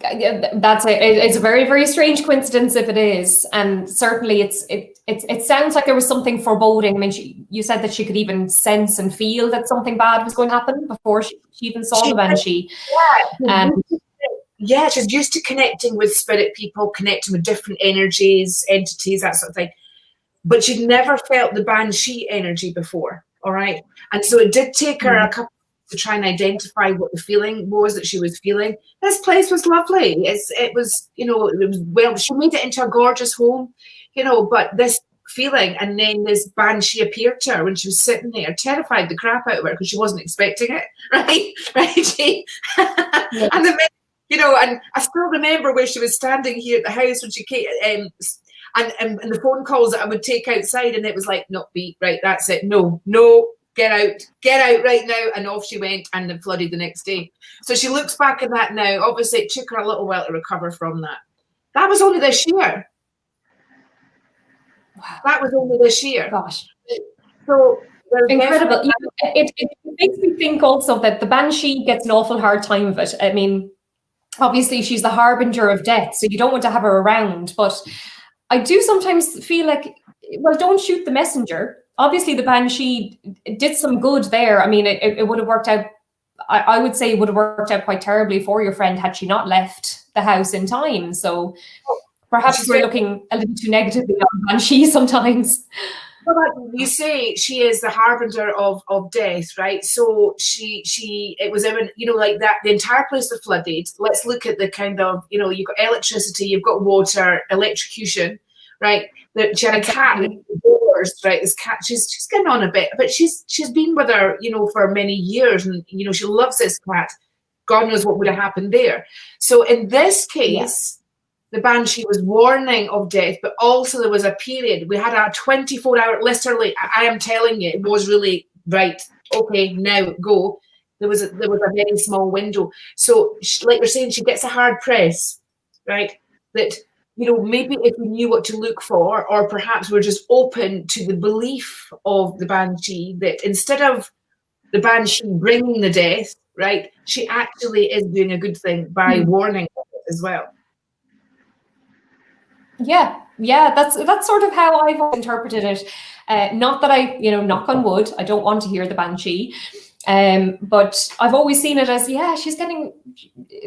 Yeah, that's it. It's a very, very strange coincidence if it is, and certainly it sounds like there was something foreboding. I mean, you said that she could even sense and feel that something bad was going to happen before she even saw the banshee. Yeah, she's used to connecting with spirit people, connecting with different energies, entities, that sort of thing. But she'd never felt the banshee energy before. All right, and so it did take her a couple to try and identify what the feeling was that she was feeling. This place was lovely. It was, well, she made it into a gorgeous home, but this feeling, and then this banshee appeared to her when she was sitting there, terrified the crap out of her because she wasn't expecting it, right? And and I still remember where she was standing here at the house when she came, and the phone calls that I would take outside, and it was like, no, B, right, that's it, no, get out right now. And off she went, and then flooded the next day. So she looks back at that now. Obviously, it took her a little while to recover from that. That was only this year. Wow. That was only this year. Gosh. So incredible. It makes me think also that the banshee gets an awful hard time of it. I mean, obviously, she's the harbinger of death, so you don't want to have her around. But I do sometimes feel like well, don't shoot the messenger. Obviously, the banshee did some good there. I mean, it would have worked out. I would say it would have worked out quite terribly for your friend had she not left the house in time. So perhaps we're looking a little too negatively on banshee sometimes. Well, you say she is the harbinger of death, right? So it was, you know, like that, the entire place was flooded. Let's look at the kind of, you know, you've got electricity, you've got water, electrocution, right? She had a cat with doors, right? This cat, she's getting on a bit, but she's been with her, you know, for many years, and you know, she loves this cat. God knows what would have happened there. So in this case, the banshee was warning of death, but also there was a period. We had a 24-hour, literally, I am telling you, it was really, right, okay, now go. There was a very small window. So like we're saying, she gets a hard press, right? That, you know, maybe if we knew what to look for, or perhaps we're just open to the belief of the banshee, that instead of the banshee bringing the death, right, she actually is doing a good thing by warning of it as well. Yeah, that's sort of how I've interpreted it. Not that I, you know, knock on wood, I don't want to hear the banshee, but I've always seen it as, yeah, she's getting,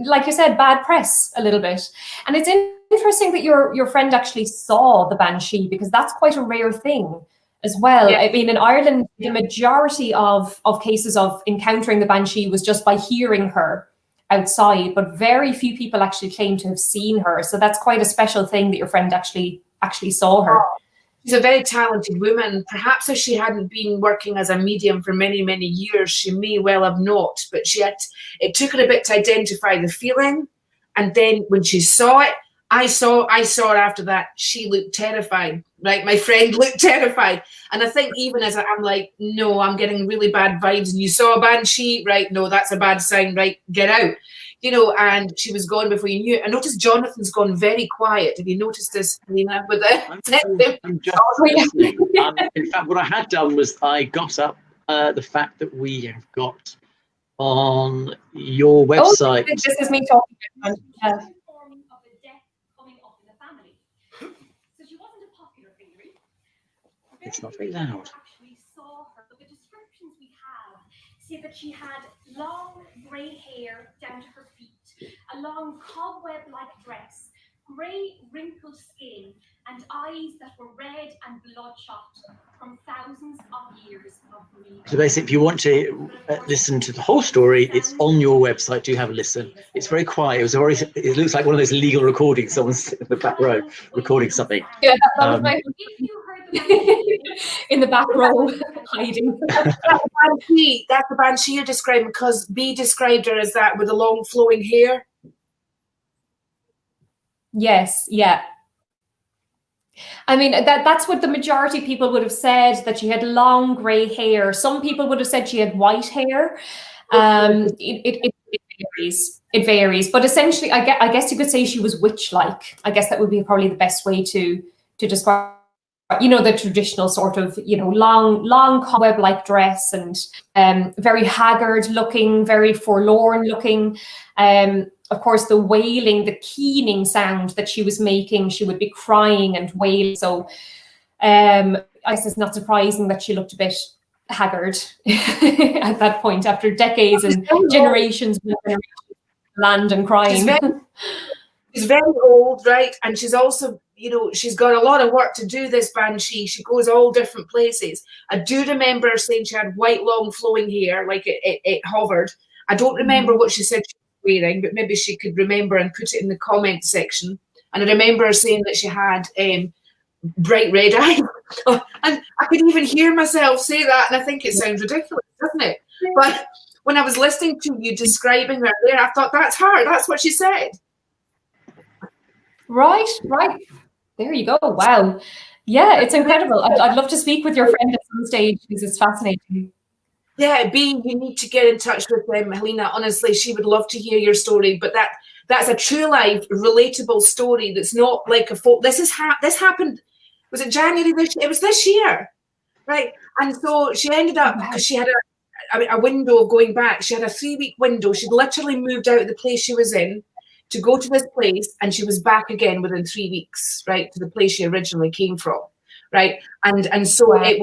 like you said, bad press a little bit. And it's interesting that your friend actually saw the banshee, because that's quite a rare thing as well. Yeah. I mean, in Ireland, the majority of cases of encountering the banshee was just by hearing her outside, but very few people actually claim to have seen her. So that's quite a special thing that your friend actually saw her. She's a very talented woman. Perhaps if she hadn't been working as a medium for many, many years, she may well have not. But it took her a bit to identify the feeling. And then when she saw it, I saw her after that. She looked terrified, right? My friend looked terrified. And I think even as I'm like, no, I'm getting really bad vibes. And you saw a banshee, right? No, that's a bad sign, right? Get out. You know, and she was gone before you knew it. I noticed Jonathan's gone very quiet. Have you noticed this, Helena? I'm just listening. In fact, what I had done was I got up the fact that we have got on your website. Oh, this is me talking. It's not very loud. Actually saw her, but the descriptions we have say that she had long grey hair down to her feet, a long cobweb-like dress, grey wrinkled skin, and eyes that were red and bloodshot from thousands of years of breathing. So basically, if you want to listen to the whole story, it's on your website. Do have a listen. It's very quiet. It looks like one of those legal recordings. Someone's in the back row recording something. Yeah, that was my in the back row hiding. That's the banshee you're describing, because B described her as that with the long flowing hair. Yes, yeah. I mean, that's what the majority of people would have said, that she had long grey hair. Some people would have said she had white hair. It varies. It varies. But essentially, I guess you could say she was witch-like. I guess that would be probably the best way to describe, you know, the traditional sort of, you know, long cobweb-like dress, and very haggard looking, very forlorn looking. Of course, the wailing, the keening sound that she was making, she would be crying and wailing. So I guess it's not surprising that she looked a bit haggard at that point, after decades and generations of land and crying. She's very old, right? And she's also, you know, she's got a lot of work to do, this banshee. She goes all different places. I do remember her saying she had white, long, flowing hair, like it hovered. I don't remember what she said she was wearing, but maybe she could remember and put it in the comment section. And I remember her saying that she had bright red eyes. And I could even hear myself say that, and I think it sounds ridiculous, doesn't it? But when I was listening to you describing her there, I thought, that's her. That's what she said. Right. There you go. Wow. Yeah, it's incredible. I'd love to speak with your friend at some stage, because it's fascinating. Yeah, B, you need to get in touch with Helena. Honestly, she would love to hear your story. But that's a true life, relatable story. That's not like a folk. This happened. Was it January this year? It was this year, right? And so she ended up, because she had a window of going back. She had a 3-week window. She'd literally moved out of the place she was in to go to this place, and she was back again within 3 weeks, right, to the place she originally came from, right? And so Wow. it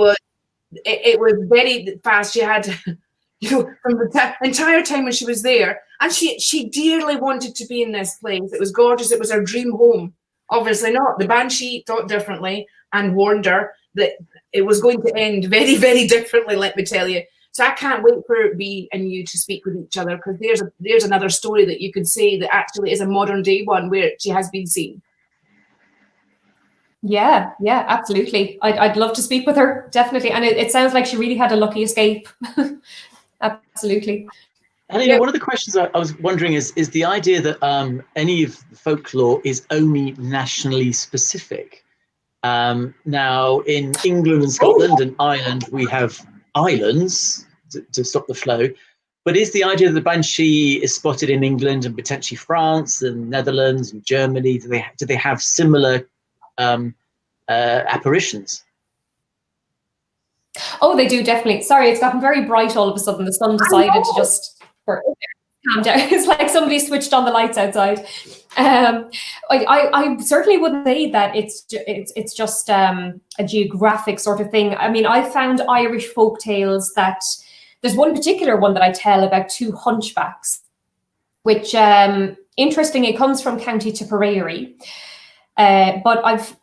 was very fast. She had, from the entire time when she was there, and she dearly wanted to be in this place. It was gorgeous. It was her dream home. Obviously not. The Banshee thought differently and warned her that it was going to end very, very differently, let me tell you. So I can't wait for me and you to speak with each other, because there's another story that you could say that actually is a modern day one where she has been seen. Yeah, absolutely. I'd love to speak with her, definitely. And it sounds like she really had a lucky escape. Absolutely. Helena, one of the questions I was wondering is the idea that any of the folklore is only nationally specific. Now, in England and Scotland and Ireland, we have islands to stop the flow. But is the idea that the Banshee is spotted in England and potentially France and Netherlands and Germany? Do they have similar apparitions? Oh, they do, definitely. Sorry, it's gotten very bright all of a sudden. The sun decided to just calm down. It's like somebody switched on the lights outside. I certainly wouldn't say that it's just a geographic sort of thing. I mean, I found Irish folk tales that there's one particular one that I tell about two hunchbacks, which interesting, it comes from County Tipperary. But I've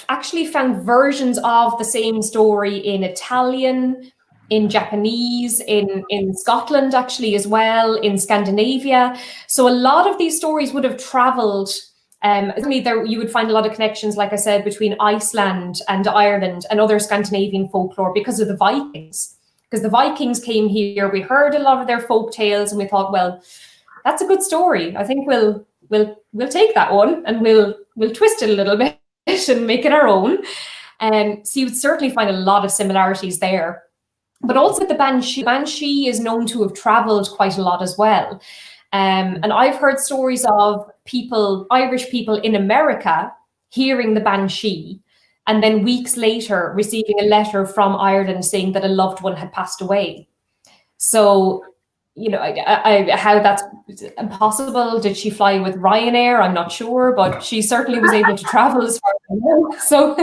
actually found versions of the same story in Italian, in Japanese, in Scotland actually as well, in Scandinavia. So a lot of these stories would have traveled. You would find a lot of connections, like I said, between Iceland and Ireland and other Scandinavian folklore because of the Vikings. Because the Vikings came here, we heard a lot of their folk tales, and we thought, well, that's a good story. I think we'll take that one and we'll twist it a little bit and make it our own. So you would certainly find a lot of similarities there. But also the Banshee is known to have traveled quite a lot as well. And I've heard stories of Irish people in America hearing the Banshee and then weeks later receiving a letter from Ireland saying that a loved one had passed away. So, how that's impossible. Did she fly with Ryanair? I'm not sure, but she certainly was able to travel as far as I know. So,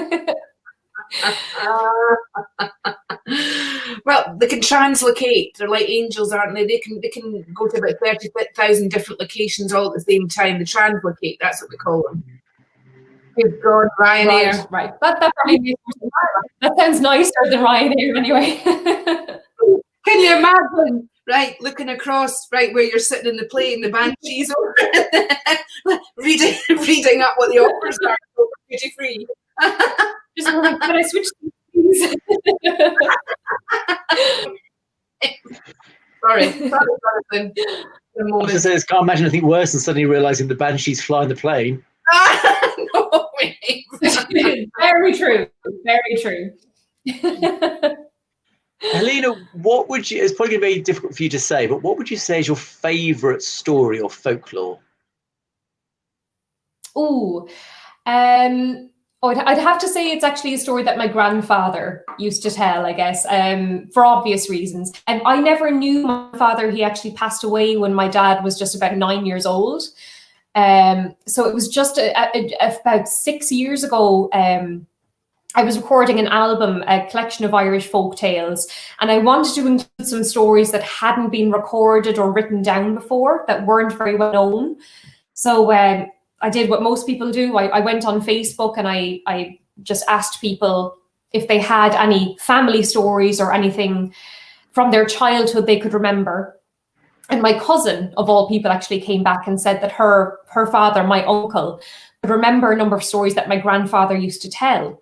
well, they can translocate. They're like angels, aren't they? They can go to about 30,000 different locations all at the same time. They translocate. That's what we call them. Good God, Ryanair. Right. That sounds nicer than Ryanair anyway. Can you imagine? Right, looking across, right where you're sitting in the plane, the Banshees over, reading up what the offers are, duty free. Just like, can I switch things? Sorry. I was going to say, I can't imagine anything worse than suddenly realising the Banshees flying the plane. No way. Very true. Very true. Helena, what would you, it's probably going to be difficult for you to say, but what would you say is your favourite story or folklore? I'd have to say it's actually a story that my grandfather used to tell, I guess, for obvious reasons. And I never knew my father. He actually passed away when my dad was just about 9 years old. So it was just about 6 years ago. I was recording an album, a collection of Irish folk tales, and I wanted to include some stories that hadn't been recorded or written down before, that weren't very well known. So I did what most people do. I went on Facebook and I just asked people if they had any family stories or anything from their childhood they could remember. And my cousin, of all people, actually came back and said that her father, my uncle, could remember a number of stories that my grandfather used to tell.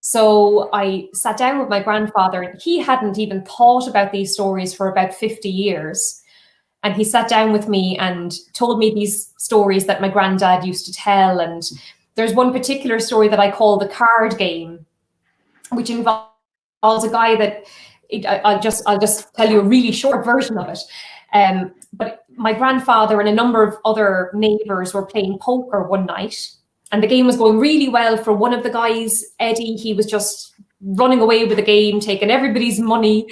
So I sat down with my grandfather, and he hadn't even thought about these stories for about 50 years. And he sat down with me and told me these stories that my granddad used to tell. And there's one particular story that I call the card game, which involves a guy that I'll just tell you a really short version of it. But my grandfather and a number of other neighbors were playing poker one night. And the game was going really well for one of the guys, Eddie. He was just running away with the game, taking everybody's money.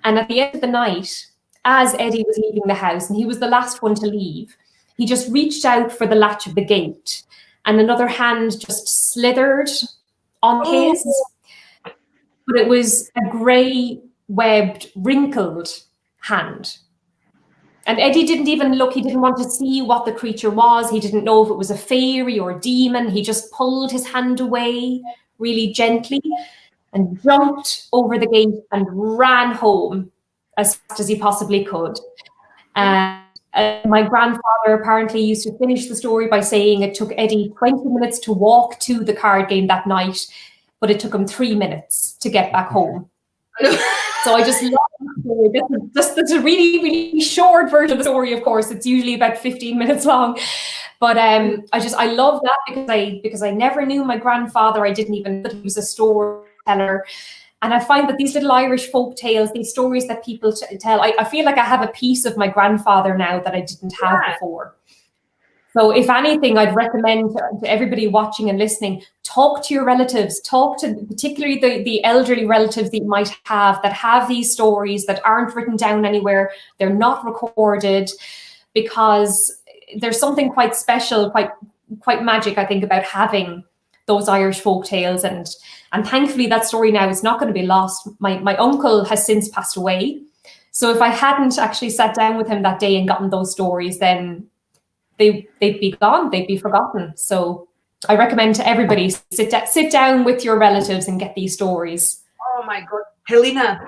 And at the end of the night, as Eddie was leaving the house, and he was the last one to leave, he just reached out for the latch of the gate, and another hand just slithered on his. but it was a grey, webbed, wrinkled hand. And Eddie didn't even look, he didn't want to see what the creature was. He didn't know if it was a fairy or a demon. He just pulled his hand away really gently and jumped over the gate and ran home as fast as he possibly could. My grandfather apparently used to finish the story by saying it took Eddie 20 minutes to walk to the card game that night, but it took him 3 minutes to get back home. So I just love the story. That's a really, really short version of the story, of course. It's usually about 15 minutes long. But I love that because I never knew my grandfather. I didn't even know that he was a storyteller. And I find that these little Irish folk tales, these stories that people tell, I feel like I have a piece of my grandfather now that I didn't have before. So if anything, I'd recommend to everybody watching and listening, talk to your relatives, talk to particularly the elderly relatives that you might have that have these stories that aren't written down anywhere. They're not recorded, because there's something quite special, quite magic, I think, about having those Irish folk tales. And thankfully that story now is not going to be lost. My uncle has since passed away. So if I hadn't actually sat down with him that day and gotten those stories, then they'd be gone, they'd be forgotten. So I recommend to everybody, sit down with your relatives and get these stories. Oh my God. Helena,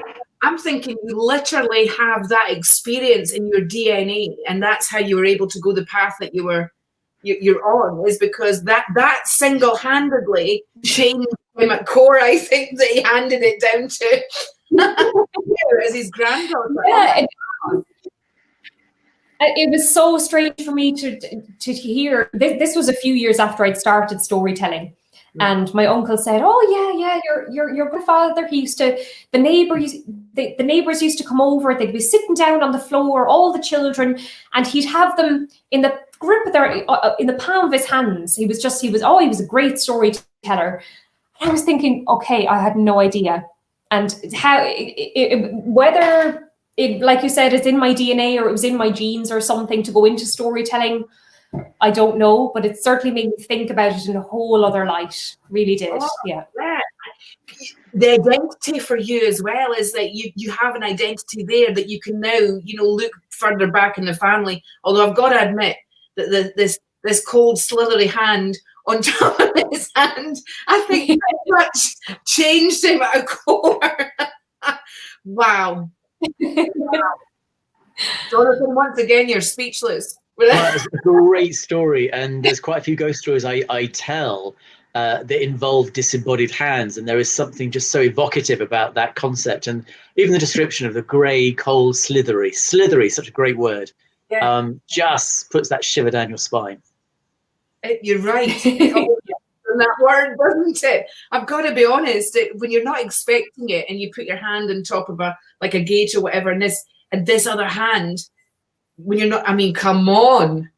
I'm thinking you literally have that experience in your DNA, and that's how you were able to go the path that you're on, is because that single-handedly changed him at core. I think that he handed it down to as his granddaughter. Yeah, it was so strange for me to hear. This was a few years after I'd started storytelling, and my uncle said, "Oh yeah, your grandfather. He used to the neighbors used to come over. They'd be sitting down on the floor, all the children, and he'd have them in the grip of in the palm of his hands. He was a great storyteller." And I was thinking, okay, I had no idea, and how whether it, like you said, it's in my DNA or it was in my genes or something to go into storytelling, I don't know, but it certainly made me think about it in a whole other light. Really did. Yeah. The identity for you as well is that you have an identity there that you can now, look further back in the family. Although I've got to admit that this cold, slithery hand on top of his hand, I think pretty much changed him at a core. Wow. Jonathan, once again, you're speechless. Well, it's a great story, and there's quite a few ghost stories I tell that involve disembodied hands, and there is something just so evocative about that concept. And even the description of the grey, cold, slithery, such a great word, just puts that shiver down your spine. You're right. That word, doesn't it? I've got to be honest, when you're not expecting it and you put your hand on top of a gate or whatever, and this other hand, when you're not, I mean, come on.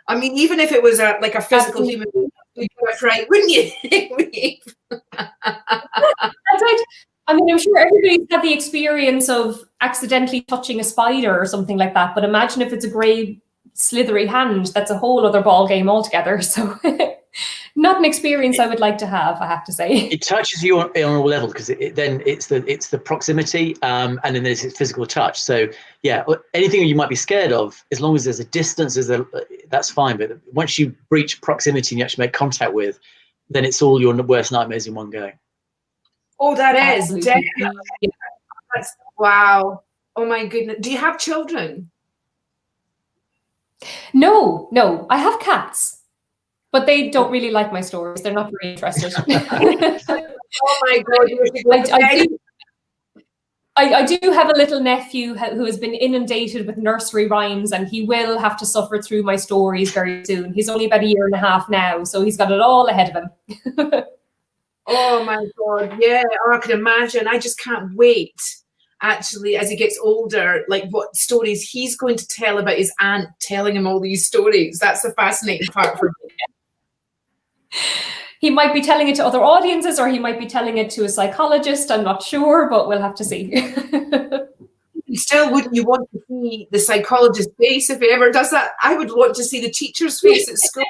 I mean, even if it was a physical human being, you'd do it right, wouldn't you? That's right. I mean, I'm sure everybody's had the experience of accidentally touching a spider or something like that, but imagine if it's a grey, slithery hand. That's a whole other ball game altogether. So not an experience I would like to have, I have to say. It touches you on all levels, because then it's the proximity, and then there's its physical touch. So yeah, anything you might be scared of, as long as there's a distance, that's fine. But once you breach proximity and you actually make contact with, then it's all your worst nightmares in one go. Oh, that is definitely. Wow. Oh my goodness. Do you have children? No, I have cats, but they don't really like my stories. They're not very interested. Oh my God. I do have a little nephew who has been inundated with nursery rhymes, and he will have to suffer through my stories very soon. He's only about 1.5 years now, so he's got it all ahead of him. Oh my God. Yeah, I can imagine. I just can't wait. Actually, as he gets older, what stories he's going to tell about his aunt telling him all these stories. That's the fascinating part for me. He might be telling it to other audiences, or he might be telling it to a psychologist. I'm not sure, but we'll have to see. Still, wouldn't you want to see the psychologist's face if he ever does that? I would want to see the teacher's face at school.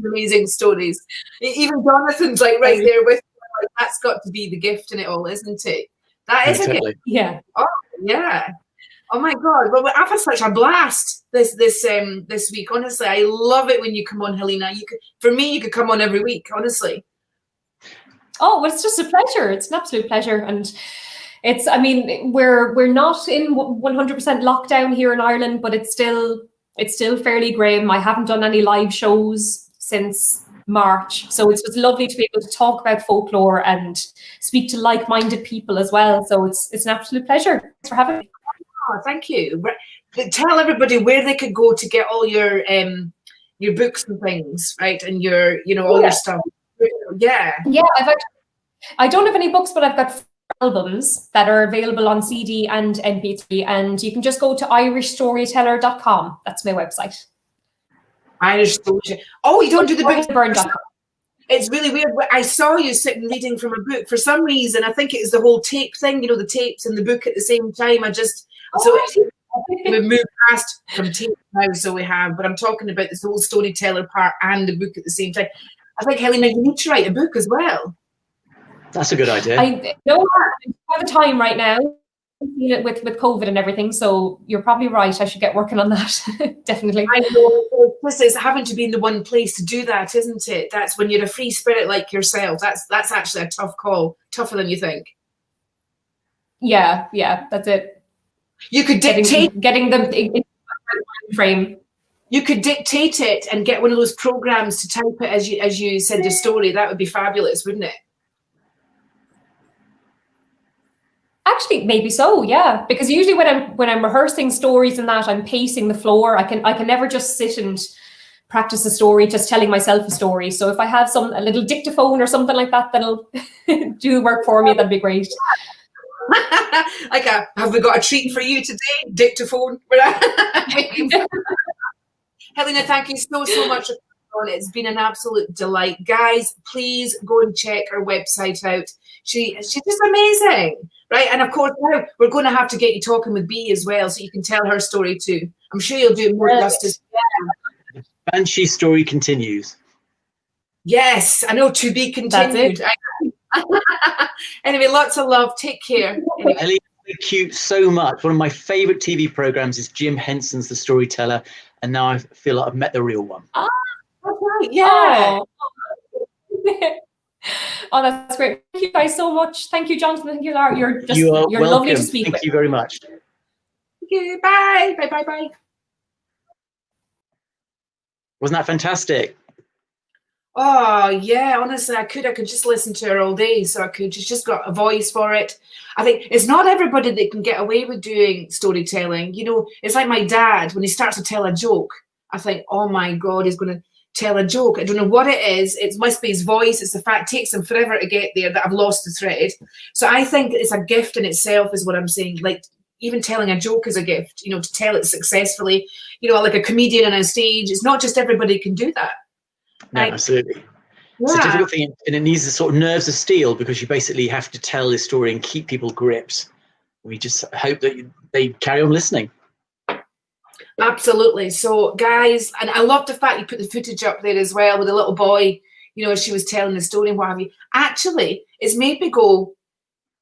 Amazing stories. Even Jonathan's right there with me. That's got to be the gift in it all, isn't it? That is a gift. Totally. Yeah. Oh, yeah. Oh my God. Well, I've had such a blast this week. Honestly, I love it when you come on, Helena. For me, you could come on every week, honestly. Oh, well, it's just a pleasure. It's an absolute pleasure. And it's, I mean, we're not in 100% lockdown here in Ireland, but it's still fairly grim. I haven't done any live shows since March. So it's just lovely to be able to talk about folklore and speak to like-minded people as well. So it's an absolute pleasure. Thanks for having me. Oh, thank you. Tell everybody where they could go to get all your books and things, right? And your, all your stuff. Yeah. Yeah, I don't have any books, but I've got albums that are available on CD and MP3, and you can just go to irishstoryteller.com. That's my website. Irish Storyteller. Oh, you don't do the books. Byrne.com. It's really weird. I saw you sitting reading from a book. For some reason, I think it was the whole tape thing, the tapes and the book at the same time. We've moved past from tape now, so we have. But I'm talking about this whole storyteller part and the book at the same time. I think, Helena, you need to write a book as well. That's a good idea. I don't have the time right now with COVID and everything, so you're probably right. I should get working on that. Definitely. I know. It's having to be in the one place to do that, isn't it? That's when you're a free spirit like yourself. That's actually a tough call, tougher than you think. Yeah, that's it. You could dictate getting them in frame. You could dictate it and get one of those programs to type it as you said the story. That would be fabulous, wouldn't it? Actually, maybe so, yeah. Because usually when I'm rehearsing stories and that, I'm pacing the floor. I can never just sit and practice a story, just telling myself a story. So if I have a little dictaphone or something like that, that'll do the work for me. That'd be great. Have we got a treat for you today? Dictaphone. Helena, thank you so much for coming on. It's been an absolute delight. Guys, please go and check her website out. She's just amazing, right? And of course, now we're going to have to get you talking with Bea as well, so you can tell her story too. I'm sure you'll do it more justice. Banshee story continues. Yes, I know, to be continued. Anyway, lots of love. Take care. Anyway. Helena, thank you so much. One of my favorite TV programs is Jim Henson's The Storyteller, and now I feel like I've met the real one. Oh, that's right. Yeah. Oh, that's great. Thank you guys so much. Thank you, Jonathan. Thank you, Lara. You're welcome. Lovely to speak with. Thank you very much. Thank you. Bye. Bye. Wasn't that fantastic? Oh yeah, honestly, I could just listen to her all day. So I could. She's just got a voice for it. I think it's not everybody that can get away with doing storytelling. It's like my dad, when he starts to tell a joke, I think, oh my God, he's going to tell a joke. I don't know what it is. It must be his voice. It's the fact it takes him forever to get there that I've lost the thread. So I think it's a gift in itself, is what I'm saying. Like, even telling a joke is a gift, to tell it successfully, like a comedian on a stage. It's not just everybody can do that. No, absolutely. Yeah. It's a difficult thing, and it needs the sort of nerves of steel, because you basically have to tell this story and keep people gripped. We just hope that they carry on listening. Absolutely. So, guys, and I love the fact you put the footage up there as well with the little boy, as she was telling the story and what have you. Actually, it's made me go,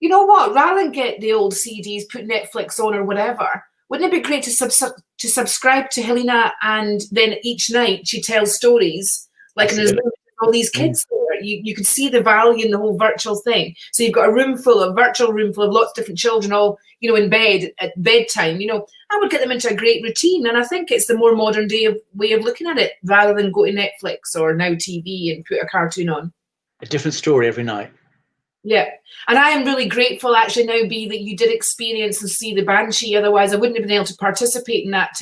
you know what? Rather than get the old CDs, put Netflix on or whatever, wouldn't it be great to subscribe to Helena, and then each night she tells stories, like in all these kids there. You could see the value in the whole virtual thing. So you've got a virtual room full of lots of different children, all in bed at bedtime. I would get them into a great routine, and I think it's the more modern day way of looking at it, rather than go to Netflix or Now TV and put a cartoon on. A different story every night. Yeah, and I am really grateful actually now, Bea, that you did experience and see the Banshee. Otherwise, I wouldn't have been able to participate in that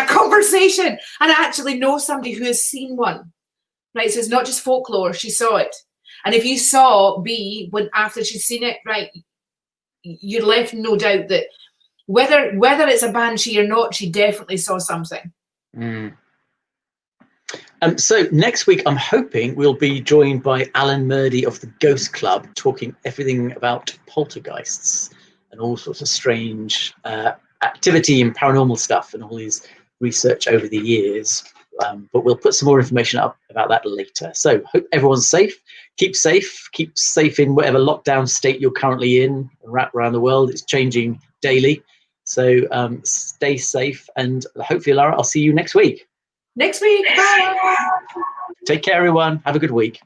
conversation and actually know somebody who has seen one. Right, so it's not just folklore. She saw it, and if you saw Bea after she'd seen it, right, you're left no doubt that whether it's a Banshee or not, she definitely saw something. So next week, I'm hoping we'll be joined by Alan Murdy of the Ghost Club, talking everything about poltergeists and all sorts of strange activity and paranormal stuff, and all his research over the years. but we'll put some more information up about that later. So hope everyone's safe. Keep safe in whatever lockdown state you're currently in around the world. It's changing daily. So stay safe, and hopefully, Lara, I'll see you next week. Next week. Bye. Take care, everyone. Have a good week.